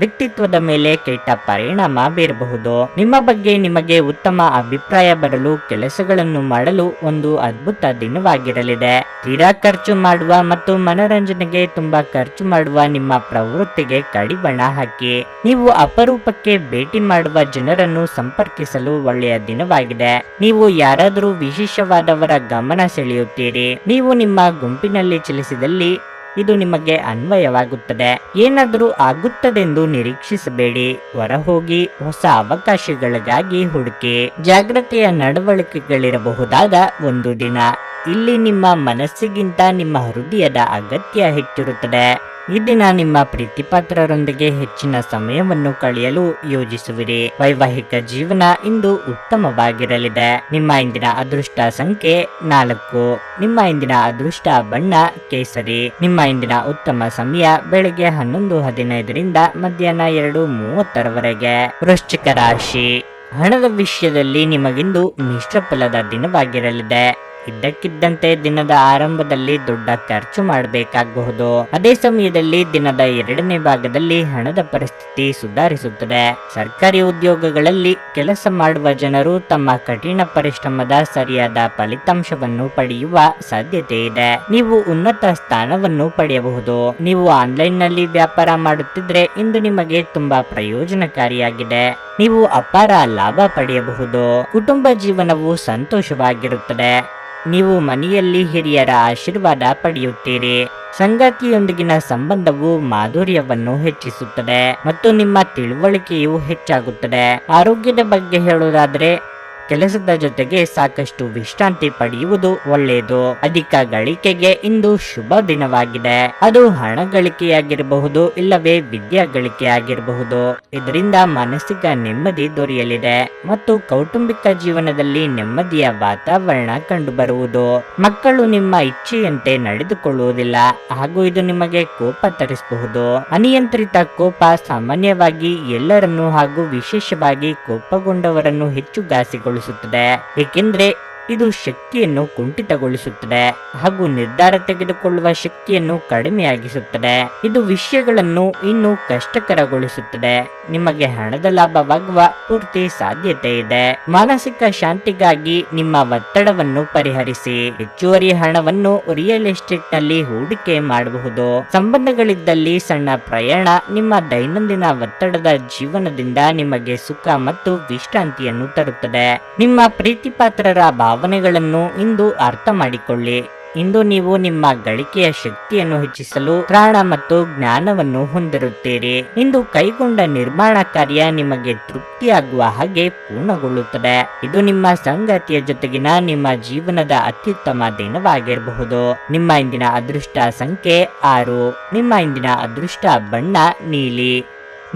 ವ್ಯಕ್ತಿತ್ವದ ಮೇಲೆ ಕೆಟ್ಟ ಪರಿಣಾಮ ಬೀರಬಹುದು. ನಿಮ್ಮ ಬಗ್ಗೆ ನಿಮಗೆ ಉತ್ತಮ ಅಭಿಪ್ರಾಯ ಬರಲು ಕೆಲಸಗಳನ್ನು ಮಾಡಲು ಒಂದು ಅದ್ಭುತ ದಿನವಾಗಿರಲಿದೆ. ತೀರಾ ಖರ್ಚು ಮಾಡುವ ಮತ್ತು ಮನರಂಜನೆಗೆ ತುಂಬಾ ಖರ್ಚು ಮಾಡುವ ನಿಮ್ಮ ಪ್ರವೃತ್ತಿಗೆ ಕಡಿವಾಣ ಹಾಕಿ. ನೀವು ಅಪರೂಪಕ್ಕೆ ಭೇಟಿ ಮಾಡುವ ಜನರನ್ನು ಸಂಪರ್ಕಿಸಲು ಒಳ್ಳೆಯ ದಿನವಾಗಿದೆ. ನೀವು ಯಾರಾದರೂ ವಿಶೇಷವಾದವರ ಗಮನ ಸೆಳೆಯುತ್ತೀರಿ. ನೀವು ನಿಮ್ಮ ಗುಂಪಿನಲ್ಲಿ ಚಲಿಸಿದಲ್ಲಿ ಇದು ನಿಮಗೆ ಅನ್ವಯವಾಗುತ್ತದೆ. ಏನಾದರೂ ಆಗುತ್ತದೆಂದು ನಿರೀಕ್ಷಿಸಬೇಡಿ. ಹೊರಹೋಗಿ ಹೊಸ ಅವಕಾಶಗಳಿಗಾಗಿ ಹುಡುಕಿ. ಜಾಗ್ರತೆಯ ನಡವಳಿಕೆಗಳಿರಬಹುದಾದ ಒಂದು ದಿನ. ಇಲ್ಲಿ ನಿಮ್ಮ ಮನಸ್ಸಿಗಿಂತ ನಿಮ್ಮ ಹೃದಯದ ಅಗತ್ಯ ಹೆಚ್ಚಿರುತ್ತದೆ. ಈ ದಿನ ನಿಮ್ಮ ಪ್ರೀತಿಪಾತ್ರರೊಂದಿಗೆ ಹೆಚ್ಚಿನ ಸಮಯವನ್ನು ಕಳೆಯಲು ಯೋಜಿಸುವಿರಿ. ವೈವಾಹಿಕ ಜೀವನ ಇಂದು ಉತ್ತಮವಾಗಿರಲಿದೆ. ನಿಮ್ಮ ಇಂದಿನ ಅದೃಷ್ಟ ಸಂಖ್ಯೆ 4. ನಿಮ್ಮ ಇಂದಿನ ಅದೃಷ್ಟ ಬಣ್ಣ ಕೇಸರಿ. ನಿಮ್ಮ ಇಂದಿನ ಉತ್ತಮ ಸಮಯ ಬೆಳಗ್ಗೆ 11:15ರಿಂದ ಮಧ್ಯಾಹ್ನ 2:30ರವರೆಗೆ. ವೃಶ್ಚಿಕ ರಾಶಿ, ಹಣದ ವಿಷಯದಲ್ಲಿ ನಿಮಗಿಂದು ಮಿಶ್ರ ಫಲದ ದಿನವಾಗಿರಲಿದೆ. ಇದ್ದಕ್ಕಿದ್ದಂತೆ ದಿನದ ಆರಂಭದಲ್ಲಿ ದೊಡ್ಡ ಖರ್ಚು ಮಾಡಬೇಕಾಗಬಹುದು. ಅದೇ ಸಮಯದಲ್ಲಿ ದಿನದ 2ನೇ ಭಾಗದಲ್ಲಿ ಹಣದ ಪರಿಸ್ಥಿತಿ ಸುಧಾರಿಸುತ್ತದೆ. ಸರ್ಕಾರಿ ಉದ್ಯೋಗಗಳಲ್ಲಿ ಕೆಲಸ ಮಾಡುವ ಜನರು ತಮ್ಮ ಕಠಿಣ ಪರಿಶ್ರಮದ ಸರಿಯಾದ ಫಲಿತಾಂಶವನ್ನು ಪಡೆಯುವ ಸಾಧ್ಯತೆ ಇದೆ. ನೀವು ಉನ್ನತ ಸ್ಥಾನವನ್ನು ಪಡೆಯಬಹುದು. ನೀವು ಆನ್ಲೈನ್ ನಲ್ಲಿ ವ್ಯಾಪಾರ ಮಾಡುತ್ತಿದ್ರೆ ಇಂದು ನಿಮಗೆ ತುಂಬಾ ಪ್ರಯೋಜನಕಾರಿಯಾಗಿದೆ. ನೀವು ಅಪಾರ ಲಾಭ ಪಡೆಯಬಹುದು. ಕುಟುಂಬ ಜೀವನವು ಸಂತೋಷವಾಗಿರುತ್ತದೆ. ನೀವು ಮನೆಯಲ್ಲಿ ಹಿರಿಯರ ಆಶೀರ್ವಾದ ಪಡೆಯುತ್ತೀರಿ. ಸಂಗಾತಿಯೊಂದಿಗಿನ ಸಂಬಂಧವು ಮಾಧುರ್ಯವನ್ನು ಹೆಚ್ಚಿಸುತ್ತದೆ ಮತ್ತು ನಿಮ್ಮ ತಿಳುವಳಿಕೆಯು ಹೆಚ್ಚಾಗುತ್ತದೆ. ಆರೋಗ್ಯದ ಬಗ್ಗೆ ಹೇಳುವುದಾದರೆ, ಕೆಲಸದ ಜೊತೆಗೆ ಸಾಕಷ್ಟು ವಿಶ್ರಾಂತಿ ಪಡೆಯುವುದು ಒಳ್ಳೆಯದು. ಅಧಿಕ ಗಳಿಕೆಗೆ ಇಂದು ಶುಭ ದಿನವಾಗಿದೆ. ಅದು ಹಣ ಗಳಿಕೆಯಾಗಿರಬಹುದು, ಇಲ್ಲವೇ ವಿದ್ಯಾ ಗಳಿಕೆಯಾಗಿರಬಹುದು. ಇದರಿಂದ ಮಾನಸಿಕ ನೆಮ್ಮದಿ ದೊರೆಯಲಿದೆ ಮತ್ತು ಕೌಟುಂಬಿಕ ಜೀವನದಲ್ಲಿ ನೆಮ್ಮದಿಯ ವಾತಾವರಣ ಕಂಡುಬರುವುದು. ಮಕ್ಕಳು ನಿಮ್ಮ ಇಚ್ಛೆಯಂತೆ ನಡೆದುಕೊಳ್ಳುವುದಿಲ್ಲ ಹಾಗೂ ಇದು ನಿಮಗೆ ಕೋಪ ತರಿಸಬಹುದು. ಅನಿಯಂತ್ರಿತ ಕೋಪ ಸಾಮಾನ್ಯವಾಗಿ ಎಲ್ಲರನ್ನು ಹಾಗೂ ವಿಶೇಷವಾಗಿ ಕೋಪಗೊಂಡವರನ್ನು ಹೆಚ್ಚು ಘಾಸಿಗೊಳಿಸುತ್ತದೆ, ಏಕೆಂದರೆ ಇದು ಶಕ್ತಿಯನ್ನು ಕುಂಠಿತಗೊಳಿಸುತ್ತದೆ ಹಾಗೂ ನಿರ್ಧಾರ ತೆಗೆದುಕೊಳ್ಳುವ ಶಕ್ತಿಯನ್ನು ಕಡಿಮೆಯಾಗಿಸುತ್ತದೆ. ಇದು ವಿಷಯಗಳನ್ನು ಇನ್ನೂ ಕಷ್ಟಕರಗೊಳಿಸುತ್ತದೆ. ನಿಮಗೆ ಹಣದ ಲಾಭವಾಗುವ ಪೂರ್ತಿ ಸಾಧ್ಯತೆ ಇದೆ. ಮಾನಸಿಕ ಶಾಂತಿಗಾಗಿ ನಿಮ್ಮ ಒತ್ತಡವನ್ನು ಪರಿಹರಿಸಿ. ಹೆಚ್ಚುವರಿ ಹಣವನ್ನು ರಿಯಲ್ ಎಸ್ಟೇಟ್ ನಲ್ಲಿ ಹೂಡಿಕೆ ಮಾಡಬಹುದು. ಸಂಬಂಧಗಳಿದ್ದಲ್ಲಿ ಸಣ್ಣ ಪ್ರಯಾಣ ನಿಮ್ಮ ದೈನಂದಿನ ಒತ್ತಡದ ಜೀವನದಿಂದ ನಿಮಗೆ ಸುಖ ಮತ್ತು ವಿಶ್ರಾಂತಿಯನ್ನು ತರುತ್ತದೆ. ನಿಮ್ಮ ಪ್ರೀತಿಪಾತ್ರರ ಭಾವನೆಗಳನ್ನು ಇಂದು ಅರ್ಥ ಮಾಡಿಕೊಳ್ಳಿ. ಇಂದು ನೀವು ನಿಮ್ಮ ಗಳಿಕೆಯ ಶಕ್ತಿಯನ್ನು ಹೆಚ್ಚಿಸಲು ತ್ರಾಣ ಮತ್ತು ಜ್ಞಾನವನ್ನು ಹೊಂದಿರುತ್ತೀರಿ. ಇಂದು ಕೈಗೊಂಡ ನಿರ್ಮಾಣ ಕಾರ್ಯ ನಿಮಗೆ ತೃಪ್ತಿಯಾಗುವ ಹಾಗೆ ಪೂರ್ಣಗೊಳ್ಳುತ್ತದೆ. ಇದು ನಿಮ್ಮ ಸಂಗಾತಿಯ ಜೊತೆಗಿನ ನಿಮ್ಮ ಜೀವನದ ಅತ್ಯುತ್ತಮ ದಿನವಾಗಿರಬಹುದು. ನಿಮ್ಮ ಇಂದಿನ ಅದೃಷ್ಟ ಸಂಖ್ಯೆ 6. ನಿಮ್ಮ ಇಂದಿನ ಅದೃಷ್ಟ ಬಣ್ಣ ನೀಲಿ.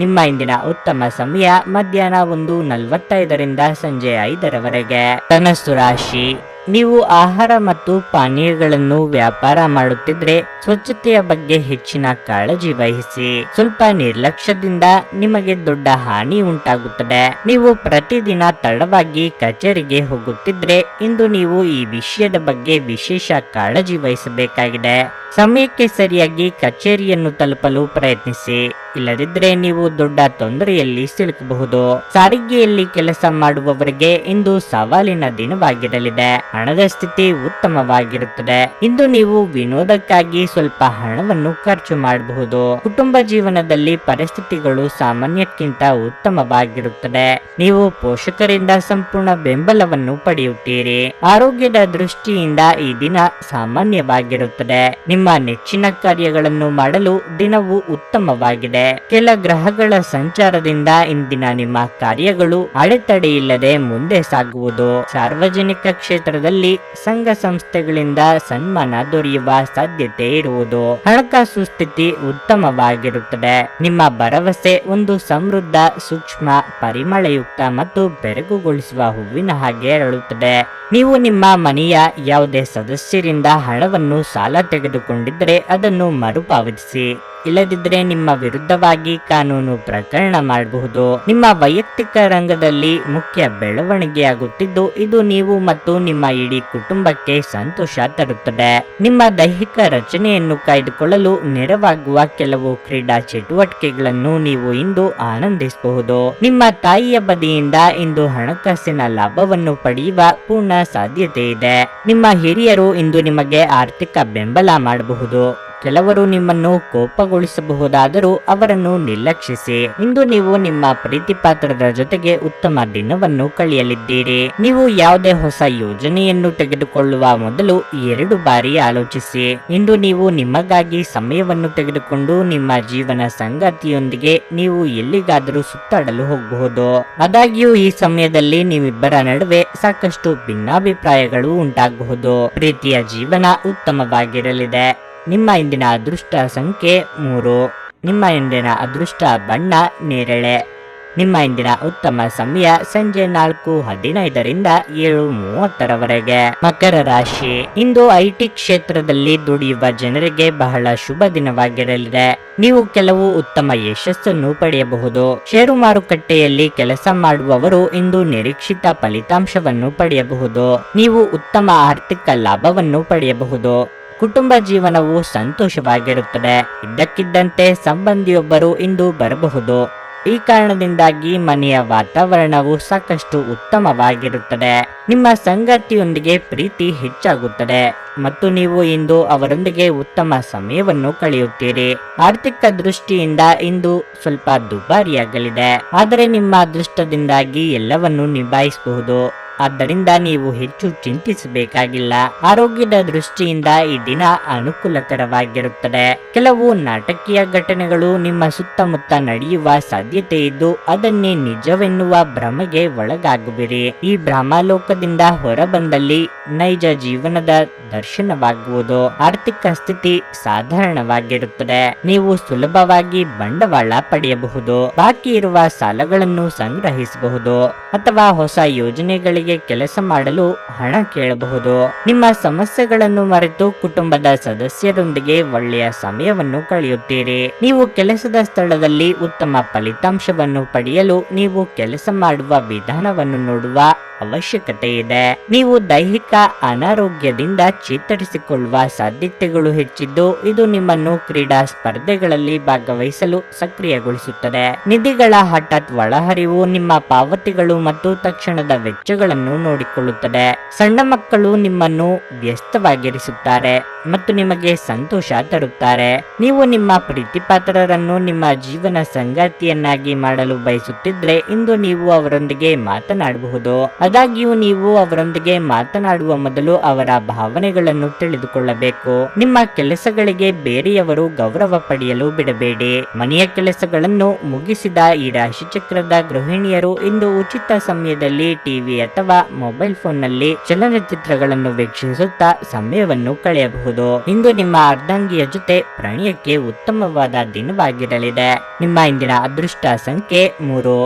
ನಿಮ್ಮ ಇಂದಿನ ಉತ್ತಮ ಸಮಯ ಮಧ್ಯಾಹ್ನ 1:45ರಿಂದ ಸಂಜೆ 5ರವರೆಗೆ. ಧನಸ್ಸು ರಾಶಿ, ನೀವು ಆಹಾರ ಮತ್ತು ಪಾನೀಯಗಳನ್ನು ವ್ಯಾಪಾರ ಮಾಡುತ್ತಿದ್ರೆ ಸ್ವಚ್ಛತೆಯ ಬಗ್ಗೆ ಹೆಚ್ಚಿನ ಕಾಳಜಿ ವಹಿಸಿ. ಸ್ವಲ್ಪ ನಿರ್ಲಕ್ಷ್ಯದಿಂದ ನಿಮಗೆ ದೊಡ್ಡ ಹಾನಿ ಉಂಟಾಗುತ್ತದೆ. ನೀವು ಪ್ರತಿದಿನ ತಡವಾಗಿ ಕಚೇರಿಗೆ ಹೋಗುತ್ತಿದ್ರೆ ಇಂದು ನೀವು ಈ ವಿಷಯದ ಬಗ್ಗೆ ವಿಶೇಷ ಕಾಳಜಿ ವಹಿಸಬೇಕಾಗಿದೆ. ಸಮಯಕ್ಕೆ ಸರಿಯಾಗಿ ಕಚೇರಿಯನ್ನು ತಲುಪಲು ಪ್ರಯತ್ನಿಸಿ, ಇಲ್ಲದಿದ್ದರೆ ನೀವು ದೊಡ್ಡ ತೊಂದರೆಯಲ್ಲಿ ಸಿಲುಕಬಹುದು. ಸಾರಿಗೆಯಲ್ಲಿ ಕೆಲಸ ಮಾಡುವವರಿಗೆ ಇಂದು ಸವಾಲಿನ ದಿನವಾಗಿರಲಿದೆ. ಹಣದ ಸ್ಥಿತಿ ಉತ್ತಮವಾಗಿರುತ್ತದೆ. ಇಂದು ನೀವು ವಿನೋದಕ್ಕಾಗಿ ಸ್ವಲ್ಪ ಹಣವನ್ನು ಖರ್ಚು ಮಾಡಬಹುದು. ಕುಟುಂಬ ಜೀವನದಲ್ಲಿ ಪರಿಸ್ಥಿತಿಗಳು ಸಾಮಾನ್ಯಕ್ಕಿಂತ ಉತ್ತಮವಾಗಿರುತ್ತದೆ. ನೀವು ಪೋಷಕರಿಂದ ಸಂಪೂರ್ಣ ಬೆಂಬಲವನ್ನು ಪಡೆಯುತ್ತೀರಿ. ಆರೋಗ್ಯದ ದೃಷ್ಟಿಯಿಂದ ಈ ದಿನ ಸಾಮಾನ್ಯವಾಗಿರುತ್ತದೆ. ನಿಮ್ಮ ನೆಚ್ಚಿನ ಕಾರ್ಯಗಳನ್ನು ಮಾಡಲು ದಿನವು ಉತ್ತಮವಾಗಿದೆ. ಕೆಲ ಗ್ರಹಗಳ ಸಂಚಾರದಿಂದ ಇಂದಿನ ನಿಮ್ಮ ಕಾರ್ಯಗಳು ಅಡೆತಡೆಯಿಲ್ಲದೆ ಮುಂದೆ ಸಾಗುವುದು. ಸಾರ್ವಜನಿಕ ಕ್ಷೇತ್ರದಲ್ಲಿ ಸಂಘ ಸಂಸ್ಥೆಗಳಿಂದ ಸನ್ಮಾನ ದೊರೆಯುವ ಸಾಧ್ಯತೆ ಇರುವುದು. ಹಣಕಾಸು ಸ್ಥಿತಿ ಉತ್ತಮವಾಗಿರುತ್ತದೆ. ನಿಮ್ಮ ಭರವಸೆ ಒಂದು ಸಮೃದ್ಧ, ಸೂಕ್ಷ್ಮ, ಪರಿಮಳಯುಕ್ತ ಮತ್ತು ಬೆರಗುಗೊಳಿಸುವ ಹೂವಿನ ಹಾಗೆ ಅರಳುತ್ತದೆ. ನೀವು ನಿಮ್ಮ ಮನೆಯ ಯಾವುದೇ ಸದಸ್ಯರಿಂದ ಹಣವನ್ನು ಸಾಲ ತೆಗೆದುಕೊಂಡಿದ್ದರೆ ಅದನ್ನು ಮರುಪಾವತಿಸಿ, ಇಲ್ಲದಿದ್ದರೆ ನಿಮ್ಮ ವಿರುದ್ಧವಾಗಿ ಕಾನೂನು ಪ್ರಕರಣ ಮಾಡಬಹುದು. ನಿಮ್ಮ ವೈಯಕ್ತಿಕ ರಂಗದಲ್ಲಿ ಮುಖ್ಯ ಬೆಳವಣಿಗೆಯಾಗುತ್ತಿದ್ದು ಇದು ನೀವು ಮತ್ತು ನಿಮ್ಮ ಇಡೀ ಕುಟುಂಬಕ್ಕೆ ಸಂತೋಷ ತರುತ್ತದೆ. ನಿಮ್ಮ ದೈಹಿಕ ರಚನೆಯನ್ನು ಕಾಯ್ದುಕೊಳ್ಳಲು ನೆರವಾಗುವ ಕೆಲವು ಕ್ರೀಡಾ ಚಟುವಟಿಕೆಗಳನ್ನು ನೀವು ಇಂದು ಆನಂದಿಸಬಹುದು. ನಿಮ್ಮ ತಾಯಿಯ ಬದಿಯಿಂದ ಇಂದು ಹಣಕಾಸಿನ ಲಾಭವನ್ನು ಪಡೆಯುವ ಪೂರ್ಣ ಸಾಧ್ಯತೆ ಇದೆ. ನಿಮ್ಮ ಹಿರಿಯರು ಇಂದು ನಿಮಗೆ ಆರ್ಥಿಕ ಬೆಂಬಲ ಮಾಡಬಹುದು. ಕೆಲವರು ನಿಮ್ಮನ್ನು ಕೋಪಗೊಳಿಸಬಹುದಾದರೂ ಅವರನ್ನು ನಿರ್ಲಕ್ಷಿಸಿ. ಇಂದು ನೀವು ನಿಮ್ಮ ಪ್ರೀತಿಪಾತ್ರರ ಜೊತೆಗೆ ಉತ್ತಮ ದಿನವನ್ನು ಕಳೆಯಲಿದ್ದೀರಿ. ನೀವು ಯಾವುದೇ ಹೊಸ ಯೋಜನೆಯನ್ನು ತೆಗೆದುಕೊಳ್ಳುವ ಮೊದಲು 2 ಬಾರಿ ಆಲೋಚಿಸಿ. ಇಂದು ನೀವು ನಿಮಗಾಗಿ ಸಮಯವನ್ನು ತೆಗೆದುಕೊಂಡು ನಿಮ್ಮ ಜೀವನ ಸಂಗಾತಿಯೊಂದಿಗೆ ನೀವು ಎಲ್ಲಿಗಾದರೂ ಸುತ್ತಾಡಲು ಹೋಗಬಹುದು. ಆದಾಗ್ಯೂ ಈ ಸಮಯದಲ್ಲಿ ನಿಮ್ಮಿಬ್ಬರ ನಡುವೆ ಸಾಕಷ್ಟು ಭಿನ್ನಾಭಿಪ್ರಾಯಗಳು ಉಂಟಾಗಬಹುದು. ಪ್ರೀತಿಯ ಜೀವನ ಉತ್ತಮವಾಗಿರಲಿದೆ. ನಿಮ್ಮ ಇಂದಿನ ಅದೃಷ್ಟ ಸಂಖ್ಯೆ 3. ನಿಮ್ಮ ಇಂದಿನ ಅದೃಷ್ಟ ಬಣ್ಣ ನೇರಳೆ. ನಿಮ್ಮ ಇಂದಿನ ಉತ್ತಮ ಸಮಯ ಸಂಜೆ 4:15ರಿಂದ 7:30ರವರೆಗೆ. ಮಕರ ರಾಶಿ, ಇಂದು ಐಟಿ ಕ್ಷೇತ್ರದಲ್ಲಿ ದುಡಿಯುವ ಜನರಿಗೆ ಬಹಳ ಶುಭ ದಿನವಾಗಿರಲಿದೆ. ನೀವು ಕೆಲವು ಉತ್ತಮ ಯಶಸ್ಸನ್ನು ಪಡೆಯಬಹುದು. ಷೇರು ಮಾರುಕಟ್ಟೆಯಲ್ಲಿ ಕೆಲಸ ಮಾಡುವವರು ಇಂದು ನಿರೀಕ್ಷಿತ ಫಲಿತಾಂಶವನ್ನು ಪಡೆಯಬಹುದು. ನೀವು ಉತ್ತಮ ಆರ್ಥಿಕ ಲಾಭವನ್ನು ಪಡೆಯಬಹುದು. ಕುಟುಂಬ ಜೀವನವು ಸಂತೋಷವಾಗಿರುತ್ತದೆ. ಇದ್ದಕ್ಕಿದ್ದಂತೆ ಸಂಬಂಧಿಯೊಬ್ಬರು ಇಂದು ಬರಬಹುದು. ಈ ಕಾರಣದಿಂದಾಗಿ ಮನೆಯ ವಾತಾವರಣವು ಸಾಕಷ್ಟು ಉತ್ತಮವಾಗಿರುತ್ತದೆ. ನಿಮ್ಮ ಸಂಗಾತಿಯೊಂದಿಗೆ ಪ್ರೀತಿ ಹೆಚ್ಚಾಗುತ್ತದೆ ಮತ್ತು ನೀವು ಇಂದು ಅವರೊಂದಿಗೆ ಉತ್ತಮ ಸಮಯವನ್ನು ಕಳೆಯುತ್ತೀರಿ. ಆರ್ಥಿಕ ದೃಷ್ಟಿಯಿಂದ ಇಂದು ಸ್ವಲ್ಪ ದುಬಾರಿಯಾಗಲಿದೆ, ಆದರೆ ನಿಮ್ಮ ಅದೃಷ್ಟದಿಂದಾಗಿ ಎಲ್ಲವನ್ನು ನಿಭಾಯಿಸಬಹುದು. ಆದ್ದರಿಂದ ನೀವು ಹೆಚ್ಚು ಚಿಂತಿಸಬೇಕಾಗಿಲ್ಲ. ಆರೋಗ್ಯದ ದೃಷ್ಟಿಯಿಂದ ಈ ದಿನ ಅನುಕೂಲಕರವಾಗಿರುತ್ತದೆ. ಕೆಲವು ನಾಟಕೀಯ ಘಟನೆಗಳು ನಿಮ್ಮ ಸುತ್ತಮುತ್ತ ನಡೆಯುವ ಸಾಧ್ಯತೆ ಇದ್ದು ಅದನ್ನೇ ನಿಜವೆನ್ನುವ ಭ್ರಮೆಗೆ ಒಳಗಾಗುವಿರಿ. ಈ ಭ್ರಮಾಲೋಕದಿಂದ ಹೊರಬಂದಲ್ಲಿ ನೈಜ ಜೀವನದ ದರ್ಶನವಾಗುವುದು. ಆರ್ಥಿಕ ಸ್ಥಿತಿ ಸಾಧಾರಣವಾಗಿರುತ್ತದೆ. ನೀವು ಸುಲಭವಾಗಿ ಬಂಡವಾಳ ಪಡೆಯಬಹುದು, ಬಾಕಿ ಇರುವ ಸಾಲಗಳನ್ನು ಸಂಗ್ರಹಿಸಬಹುದು ಅಥವಾ ಹೊಸ ಯೋಜನೆಗಳಿಗೆ ಕೆಲಸ ಮಾಡಲು ಹಣ ಕೇಳಬಹುದು. ನಿಮ್ಮ ಸಮಸ್ಯೆಗಳನ್ನು ಮರೆತು ಕುಟುಂಬದ ಸದಸ್ಯರೊಂದಿಗೆ ಒಳ್ಳೆಯ ಸಮಯವನ್ನು ಕಳೆಯುತ್ತೀರಿ. ನೀವು ಕೆಲಸದ ಸ್ಥಳದಲ್ಲಿ ಉತ್ತಮ ಫಲಿತಾಂಶವನ್ನು ಪಡೆಯಲು ನೀವು ಕೆಲಸ ಮಾಡುವ ವಿಧಾನವನ್ನು ನೋಡುವ ಅವಶ್ಯಕತೆ ಇದೆ. ನೀವು ದೈಹಿಕ ಅನಾರೋಗ್ಯದಿಂದ ಚೇತರಿಸಿಕೊಳ್ಳುವ ಸಾಧ್ಯತೆಗಳು ಹೆಚ್ಚಿದ್ದು ಇದು ನಿಮ್ಮನ್ನು ಕ್ರೀಡಾ ಸ್ಪರ್ಧೆಗಳಲ್ಲಿ ಭಾಗವಹಿಸಲು ಸಕ್ರಿಯಗೊಳಿಸುತ್ತದೆ. ನಿಧಿಗಳ ಹಠಾತ್ ಒಳಹರಿವು ನಿಮ್ಮ ಪಾವತಿಗಳು ಮತ್ತು ತಕ್ಷಣದ ವೆಚ್ಚಗಳನ್ನು ನೋಡಿಕೊಳ್ಳುತ್ತದೆ. ಸಣ್ಣ ಮಕ್ಕಳು ನಿಮ್ಮನ್ನು ವ್ಯಸ್ತವಾಗಿರಿಸುತ್ತಾರೆ ಮತ್ತು ನಿಮಗೆ ಸಂತೋಷ ತರುತ್ತಾರೆ. ನೀವು ನಿಮ್ಮ ಪ್ರೀತಿಪಾತ್ರರನ್ನು ನಿಮ್ಮ ಜೀವನ ಸಂಗಾತಿಯನ್ನಾಗಿ ಮಾಡಲು ಬಯಸುತ್ತಿದ್ರೆ ಇಂದು ನೀವು ಅವರೊಂದಿಗೆ ಮಾತನಾಡಬಹುದು. ಆದಾಗ್ಯೂ ನೀವು ಅವರೊಂದಿಗೆ ಮಾತನಾಡುವ ಮೊದಲು ಅವರ ಭಾವನೆಗಳನ್ನು ತಿಳಿದುಕೊಳ್ಳಬೇಕು. ನಿಮ್ಮ ಕೆಲಸಗಳಿಗೆ ಬೇರೆಯವರು ಗೌರವ ಪಡೆಯಲು ಬಿಡಬೇಡಿ. ಮನೆಯ ಕೆಲಸಗಳನ್ನು ಮುಗಿಸಿದ ಈ ರಾಶಿಚಕ್ರದ ಗೃಹಿಣಿಯರು ಇಂದು ಉಚಿತ ಸಮಯದಲ್ಲಿ ಟಿವಿ ಅಥವಾ ಮೊಬೈಲ್ ಫೋನ್ನಲ್ಲಿ ಚಲನಚಿತ್ರಗಳನ್ನು ವೀಕ್ಷಿಸುತ್ತಾ ಸಮಯವನ್ನು ಕಳೆಯಬಹುದು. ಇಂದು ನಿಮ್ಮ ಅರ್ಧಾಂಗಿಯ ಜೊತೆ ಪ್ರಣಯಕ್ಕೆ ಉತ್ತಮವಾದ ದಿನವಾಗಿರಲಿದೆ. ನಿಮ್ಮ ಇಂದಿನ ಅದೃಷ್ಟ ಸಂಖ್ಯೆ 3.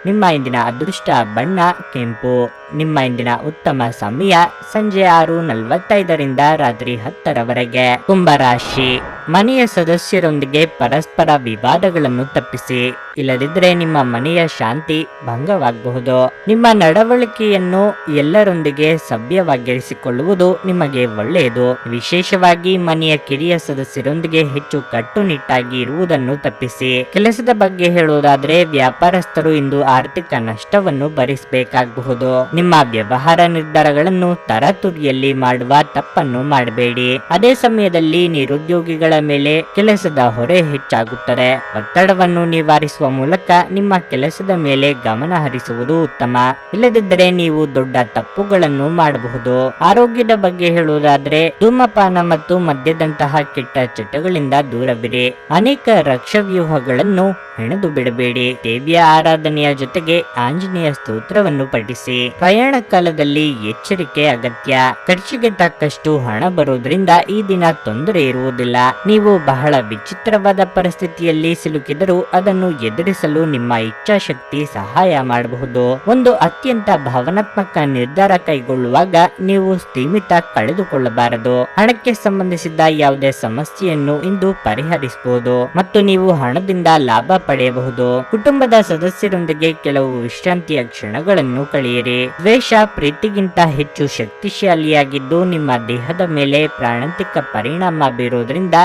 ನಿಮ್ಮ ಇಂದಿನ ಅದೃಷ್ಟ ಬಣ್ಣ ಕೆಂಪು. ನಿಮ್ಮ ಇಂದಿನ ಉತ್ತಮ ಸಮಯ ಸಂಜೆ 6:45ರಿಂದ ರಾತ್ರಿ 10ರವರೆಗೆ. ಕುಂಭರಾಶಿ, ಮನೆಯ ಸದಸ್ಯರೊಂದಿಗೆ ಪರಸ್ಪರ ವಿವಾದಗಳನ್ನು ತಪ್ಪಿಸಿ, ಇಲ್ಲದಿದ್ದರೆ ನಿಮ್ಮ ಮನೆಯ ಶಾಂತಿ ಭಂಗವಾಗಬಹುದು. ನಿಮ್ಮ ನಡವಳಿಕೆಯನ್ನು ಎಲ್ಲರೊಂದಿಗೆ ಸಭ್ಯವಾಗಿರಿಸಿಕೊಳ್ಳುವುದು ನಿಮಗೆ ಒಳ್ಳೆಯದು. ವಿಶೇಷವಾಗಿ ಮನೆಯ ಕಿರಿಯ ಸದಸ್ಯರೊಂದಿಗೆ ಹೆಚ್ಚು ಕಟ್ಟುನಿಟ್ಟಾಗಿ ಇರುವುದನ್ನು ತಪ್ಪಿಸಿ. ಕೆಲಸದ ಬಗ್ಗೆ ಹೇಳುವುದಾದರೆ ವ್ಯಾಪಾರಸ್ಥರು ಇಂದು ಆರ್ಥಿಕ ನಷ್ಟವನ್ನು ಭರಿಸಬೇಕಾಗಬಹುದು. ನಿಮ್ಮ ವ್ಯವಹಾರ ನಿರ್ಧಾರಗಳನ್ನು ತರಾತುರಿಯಲ್ಲಿ ಮಾಡುವ ತಪ್ಪನ್ನು ಮಾಡಬೇಡಿ. ಅದೇ ಸಮಯದಲ್ಲಿ ನಿರುದ್ಯೋಗಿಗಳ ಮೇಲೆ ಕೆಲಸದ ಹೊರೆ ಹೆಚ್ಚಾಗುತ್ತದೆ. ಒತ್ತಡವನ್ನು ನಿವಾರಿಸುವ ಮೂಲಕ ನಿಮ್ಮ ಕೆಲಸದ ಮೇಲೆ ಗಮನ ಹರಿಸುವುದು ಉತ್ತಮ. ಇಲ್ಲದಿದ್ದರೆ ನೀವು ದೊಡ್ಡ ತಪ್ಪುಗಳನ್ನು ಮಾಡಬಹುದು. ಆರೋಗ್ಯದ ಬಗ್ಗೆ ಹೇಳುವುದಾದರೆ ಧೂಮಪಾನ ಮತ್ತು ಮದ್ಯದಂತಹ ಕೆಟ್ಟ ಚಟಗಳಿಂದ ದೂರವಿರಿ. ಅನೇಕ ರಕ್ಷವ್ಯೂಹಗಳನ್ನು ಹೆಣೆದು ಬಿಡಬೇಡಿ. ದೇವಿಯ ಆರಾಧನೆಯ ಜೊತೆಗೆ ಆಂಜನೇಯ ಸ್ತೋತ್ರವನ್ನು ಪಠಿಸಿ. ಪ್ರಯಾಣ ಕಾಲದಲ್ಲಿ ಎಚ್ಚರಿಕೆ ಅಗತ್ಯ. ಖರ್ಚಿಗೆ ತಕ್ಕಷ್ಟು ಹಣ ಬರುವುದರಿಂದ ಈ ದಿನ ತೊಂದರೆ ಇರುವುದಿಲ್ಲ. ನೀವು ಬಹಳ ವಿಚಿತ್ರವಾದ ಪರಿಸ್ಥಿತಿಯಲ್ಲಿ ಸಿಲುಕಿದರೂ ಅದನ್ನು ಎದುರಿಸಲು ನಿಮ್ಮ ಇಚ್ಛಾಶಕ್ತಿ ಸಹಾಯ ಮಾಡಬಹುದು. ಒಂದು ಅತ್ಯಂತ ಭಾವನಾತ್ಮಕ ನಿರ್ಧಾರ ಕೈಗೊಳ್ಳುವಾಗ ನೀವು ಸ್ಥಿಮಿತ ಕಳೆದುಕೊಳ್ಳಬಾರದು. ಹಣಕ್ಕೆ ಸಂಬಂಧಿಸಿದ ಯಾವುದೇ ಸಮಸ್ಯೆಯನ್ನು ಇಂದು ಪರಿಹರಿಸಬಹುದು ಮತ್ತು ನೀವು ಹಣದಿಂದ ಲಾಭ ಪಡೆಯಬಹುದು. ಕುಟುಂಬದ ಸದಸ್ಯರೊಂದಿಗೆ ಕೆಲವು ವಿಶ್ರಾಂತಿಯ ಕ್ಷಣಗಳನ್ನು ಕಳೆಯಿರಿ. ದ್ವೇಷ ಪ್ರೀತಿಗಿಂತ ಹೆಚ್ಚು ಶಕ್ತಿಶಾಲಿಯಾಗಿದ್ದು ನಿಮ್ಮ ದೇಹದ ಮೇಲೆ ಪ್ರಾಣಾಂತಿಕ ಪರಿಣಾಮ ಬೀರುವುದರಿಂದ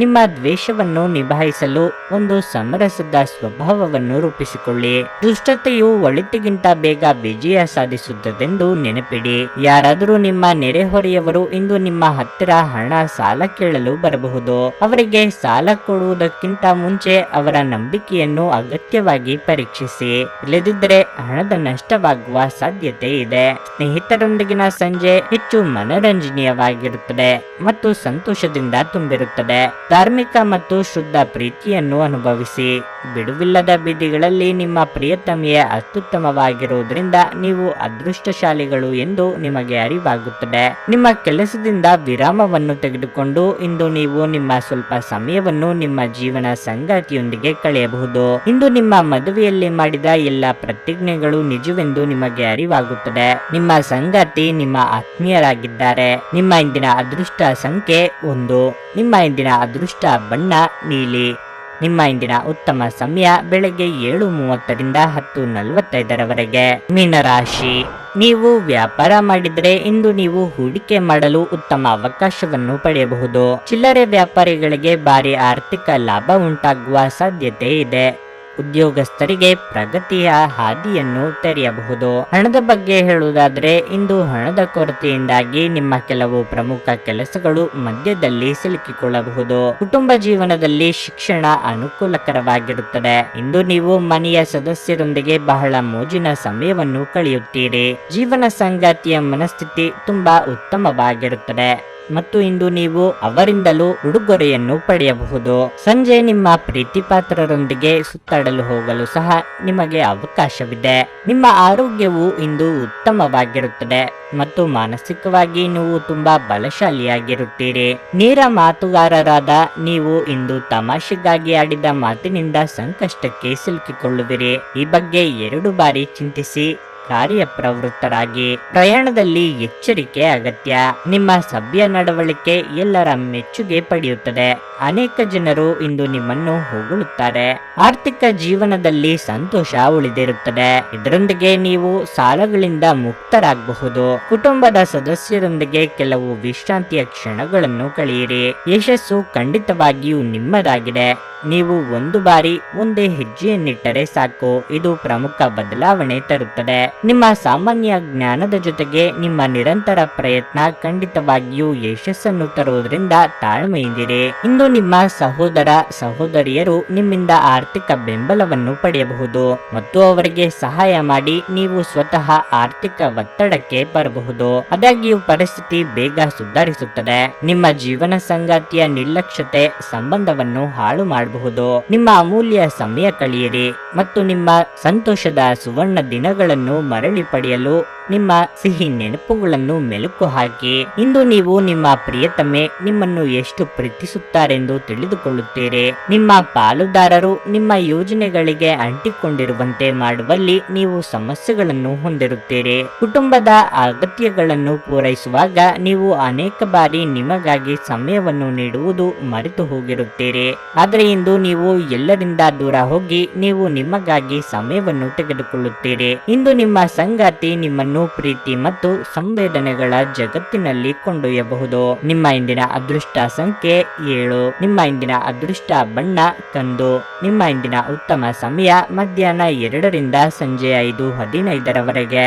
ನಿಮ್ಮ ದ್ವೇಷವನ್ನು ನಿಭಾಯಿಸಲು ಒಂದು ಸಮರಸದ ಸ್ವಭಾವವನ್ನು ರೂಪಿಸಿಕೊಳ್ಳಿ. ದುಷ್ಟತೆಯು ಒಳಿತಿಗಿಂತ ಬೇಗ ವಿಜಯ ಸಾಧಿಸುತ್ತದೆಂದು ನೆನಪಿಡಿ. ಯಾರಾದರೂ ನಿಮ್ಮ ನೆರೆಹೊರೆಯವರು ಇಂದು ನಿಮ್ಮ ಹತ್ತಿರ ಹಣ ಸಾಲ ಕೇಳಲು ಬರಬಹುದು. ಅವರಿಗೆ ಸಾಲ ಕೊಡುವುದಕ್ಕಿಂತ ಮುಂಚೆ ಅವರ ನಂಬಿಕೆಯನ್ನು ಅಗತ್ಯವಾಗಿ ಪರೀಕ್ಷಿಸಿ. ಇಲ್ಲದಿದ್ದರೆ ಹಣದ ನಷ್ಟವಾಗುವ ಸಾಧ್ಯತೆ ಇದೆ. ಸ್ನೇಹಿತರೊಂದಿಗಿನ ಸಂಜೆ ಹೆಚ್ಚು ಮನರಂಜನೀಯವಾಗಿರುತ್ತದೆ ಮತ್ತು ಸಂತೋಷದಿಂದ ತುಂಬಿರುತ್ತದೆ. ಧಾರ್ಮಿಕ ಮತ್ತು ಶುದ್ಧ ಪ್ರೀತಿಯನ್ನು ಅನುಭವಿಸಿ. ಬಿಡುವಿಲ್ಲದ ಬೀದಿಗಳಲ್ಲಿ ನಿಮ್ಮ ಪ್ರಿಯತಮೆಯ ಅತ್ಯುತ್ತಮವಾಗಿರುವುದರಿಂದ ನೀವು ಅದೃಷ್ಟಶಾಲಿಗಳು ಎಂದು ನಿಮಗೆ ಅರಿವಾಗುತ್ತದೆ. ನಿಮ್ಮ ಕೆಲಸದಿಂದ ವಿರಾಮವನ್ನು ತೆಗೆದುಕೊಂಡು ಇಂದು ನೀವು ನಿಮ್ಮ ಸ್ವಲ್ಪ ಸಮಯವನ್ನು ನಿಮ್ಮ ಜೀವನ ಸಂಗಾತಿಯೊಂದಿಗೆ ಕಳೆಯಬಹುದು. ಇಂದು ನಿಮ್ಮ ಮದುವೆಯಲ್ಲಿ ಮಾಡಿದ ಎಲ್ಲ ಪ್ರತಿಜ್ಞೆಗಳು ನಿಜವೆಂದು ನಿಮಗೆ ಅರಿವಾಗುತ್ತದೆ. ನಿಮ್ಮ ಸಂಗಾತಿ ನಿಮ್ಮ ಆತ್ಮೀಯರಾಗಿದ್ದಾರೆ. ನಿಮ್ಮ ಇಂದಿನ ಅದೃಷ್ಟ ಸಂಖ್ಯೆ 1. ನಿಮ್ಮ ಇಂದಿನ ಅದೃಷ್ಟ ಬಣ್ಣ ನೀಲಿ. ನಿಮ್ಮ ಇಂದಿನ ಉತ್ತಮ ಸಮಯ ಬೆಳಗ್ಗೆ 7:30ರಿಂದ 10:45ರವರೆಗೆ. ಮೀನರಾಶಿ, ನೀವು ವ್ಯಾಪಾರ ಮಾಡಿದರೆ ಇಂದು ನೀವು ಹೂಡಿಕೆ ಮಾಡಲು ಉತ್ತಮ ಅವಕಾಶವನ್ನು ಪಡೆಯಬಹುದು. ಚಿಲ್ಲರೆ ವ್ಯಾಪಾರಿಗಳಿಗೆ ಭಾರಿ ಆರ್ಥಿಕ ಲಾಭ ಉಂಟಾಗುವ ಸಾಧ್ಯತೆ ಇದೆ. ಉದ್ಯೋಗಸ್ಥರಿಗೆ ಪ್ರಗತಿಯ ಹಾದಿಯನ್ನು ತೆರೆಯಬಹುದು. ಹಣದ ಬಗ್ಗೆ ಹೇಳುವುದಾದ್ರೆ, ಇಂದು ಹಣದ ಕೊರತೆಯಿಂದಾಗಿ ನಿಮ್ಮ ಕೆಲವು ಪ್ರಮುಖ ಕೆಲಸಗಳು ಮಧ್ಯದಲ್ಲಿ ಸಿಲುಕಿಕೊಳ್ಳಬಹುದು. ಕುಟುಂಬ ಜೀವನದಲ್ಲಿ ಶಿಕ್ಷಣ ಅನುಕೂಲಕರವಾಗಿರುತ್ತದೆ. ಇಂದು ನೀವು ಮನೆಯ ಸದಸ್ಯರೊಂದಿಗೆ ಬಹಳ ಮೋಜಿನ ಸಮಯವನ್ನು ಕಳೆಯುತ್ತೀರಿ. ಜೀವನ ಸಂಗಾತಿಯ ಮನಸ್ಥಿತಿ ತುಂಬಾ ಉತ್ತಮವಾಗಿರುತ್ತದೆ ಮತ್ತು ಇಂದು ನೀವು ಅವರಿಂದಲೂ ಉಡುಗೊರೆಯನ್ನು ಪಡೆಯಬಹುದು. ಸಂಜೆ ನಿಮ್ಮ ಪ್ರೀತಿ ಪಾತ್ರರೊಂದಿಗೆ ಸುತ್ತಾಡಲು ಹೋಗಲು ಸಹ ನಿಮಗೆ ಅವಕಾಶವಿದೆ. ನಿಮ್ಮ ಆರೋಗ್ಯವು ಇಂದು ಉತ್ತಮವಾಗಿರುತ್ತದೆ ಮತ್ತು ಮಾನಸಿಕವಾಗಿ ನೀವು ತುಂಬಾ ಬಲಶಾಲಿಯಾಗಿರುತ್ತೀರಿ. ನೇರ ಮಾತುಗಾರರಾದ ನೀವು ಇಂದು ತಮಾಷೆಗಾಗಿ ಆಡಿದ ಮಾತಿನಿಂದ ಸಂಕಷ್ಟಕ್ಕೆ ಸಿಲುಕಿಕೊಳ್ಳುವಿರಿ. ಈ ಬಗ್ಗೆ 2 ಬಾರಿ ಚಿಂತಿಸಿ ಕಾರ್ಯಪ್ರವೃತ್ತರಾಗಿ. ಪ್ರಯಾಣದಲ್ಲಿ ಎಚ್ಚರಿಕೆ ಅಗತ್ಯ. ನಿಮ್ಮ ಸಭ್ಯ ನಡವಳಿಕೆ ಎಲ್ಲರ ಮೆಚ್ಚುಗೆ ಪಡೆಯುತ್ತದೆ. ಅನೇಕ ಜನರು ಇಂದು ನಿಮ್ಮನ್ನು ಹೊಗಳುತ್ತಾರೆ. ಆರ್ಥಿಕ ಜೀವನದಲ್ಲಿ ಸಂತೋಷ ಉಳಿದಿರುತ್ತದೆ. ಇದರೊಂದಿಗೆ ನೀವು ಸಾಲಗಳಿಂದ ಮುಕ್ತರಾಗಬಹುದು. ಕುಟುಂಬದ ಸದಸ್ಯರೊಂದಿಗೆ ಕೆಲವು ವಿಶ್ರಾಂತಿಯ ಕ್ಷಣಗಳನ್ನು ಕಳೆಯಿರಿ. ಯಶಸ್ಸು ಖಂಡಿತವಾಗಿಯೂ ನಿಮ್ಮದಾಗಿದೆ. ನೀವು 1 ಬಾರಿ ಒಂದೇ ಹೆಜ್ಜೆಯನ್ನಿಟ್ಟರೆ ಸಾಕು, ಇದು ಪ್ರಮುಖ ಬದಲಾವಣೆ ತರುತ್ತದೆ. ನಿಮ್ಮ ಸಾಮಾನ್ಯ ಜ್ಞಾನದ ಜೊತೆಗೆ ನಿಮ್ಮ ನಿರಂತರ ಪ್ರಯತ್ನ ಖಂಡಿತವಾಗಿಯೂ ಯಶಸ್ಸನ್ನು ತರುವುದರಿಂದ ತಾಳ್ಮೆಯಿಂದಿರಿ. ಇಂದು ನಿಮ್ಮ ಸಹೋದರ ಸಹೋದರಿಯರು ನಿಮ್ಮಿಂದ ಆರ್ಥಿಕ ಬೆಂಬಲವನ್ನು ಪಡೆಯಬಹುದು ಮತ್ತು ಅವರಿಗೆ ಸಹಾಯ ಮಾಡಿ ನೀವು ಸ್ವತಃ ಆರ್ಥಿಕ ಒತ್ತಡಕ್ಕೆ ಬರಬಹುದು. ಆದಾಗ್ಯೂ ಪರಿಸ್ಥಿತಿ ಬೇಗ ಸುಧಾರಿಸುತ್ತದೆ. ನಿಮ್ಮ ಜೀವನ ಸಂಗಾತಿಯ ನಿರ್ಲಕ್ಷ್ಯತೆ ಸಂಬಂಧವನ್ನು ಹಾಳು ಮಾಡಬಹುದು. ನಿಮ್ಮ ಅಮೂಲ್ಯ ಸಮಯ ಕಳೆಯಿರಿ ಮತ್ತು ನಿಮ್ಮ ಸಂತೋಷದ ಸುವರ್ಣ ದಿನಗಳನ್ನು ಮರಳಿ ಪಡೆಯಲು ನಿಮ್ಮ ಸಿಹಿ ನೆನಪುಗಳನ್ನು ಮೆಲುಕು ಹಾಕಿ. ಇಂದು ನೀವು ನಿಮ್ಮ ಪ್ರಿಯತಮೆ ನಿಮ್ಮನ್ನು ಎಷ್ಟು ಪ್ರೀತಿಸುತ್ತಾರೆಂದು ತಿಳಿದುಕೊಳ್ಳುತ್ತೀರಿ. ನಿಮ್ಮ ಪಾಲುದಾರರು ನಿಮ್ಮ ಯೋಜನೆಗಳಿಗೆ ಅಂಟಿಕೊಂಡಿರುವಂತೆ ಮಾಡುವಲ್ಲಿ ನೀವು ಸಮಸ್ಯೆಗಳನ್ನು ಹೊಂದಿರುತ್ತೀರಿ. ಕುಟುಂಬದ ಅಗತ್ಯಗಳನ್ನು ಪೂರೈಸುವಾಗ ನೀವು ಅನೇಕ ಬಾರಿ ನಿಮಗಾಗಿ ಸಮಯವನ್ನು ನೀಡುವುದು ಮರೆತು ಹೋಗಿರುತ್ತೀರಿ. ಆದರೆ ಇಂದು ನೀವು ಎಲ್ಲರಿಂದ ದೂರ ಹೋಗಿ ನೀವು ನಿಮಗಾಗಿ ಸಮಯವನ್ನು ತೆಗೆದುಕೊಳ್ಳುತ್ತೀರಿ. ಇಂದು ನಿಮ್ಮ ಸಂಗಾತಿ ನಿಮ್ಮನ್ನು ಪ್ರೀತಿ ಮತ್ತು ಸಂವೇದನೆಗಳ ಜಗತ್ತಿನಲ್ಲಿ ಕೊಂಡೊಯ್ಯಬಹುದು. ನಿಮ್ಮ ಇಂದಿನ ಅದೃಷ್ಟ ಸಂಖ್ಯೆ 7. ನಿಮ್ಮ ಇಂದಿನ ಅದೃಷ್ಟ ಬಣ್ಣ ಕಂದು. ನಿಮ್ಮ ಇಂದಿನ ಉತ್ತಮ ಸಮಯ ಮಧ್ಯಾಹ್ನ 2 ರಿಂದ ಸಂಜೆ 5:15 ರವರೆಗೆ.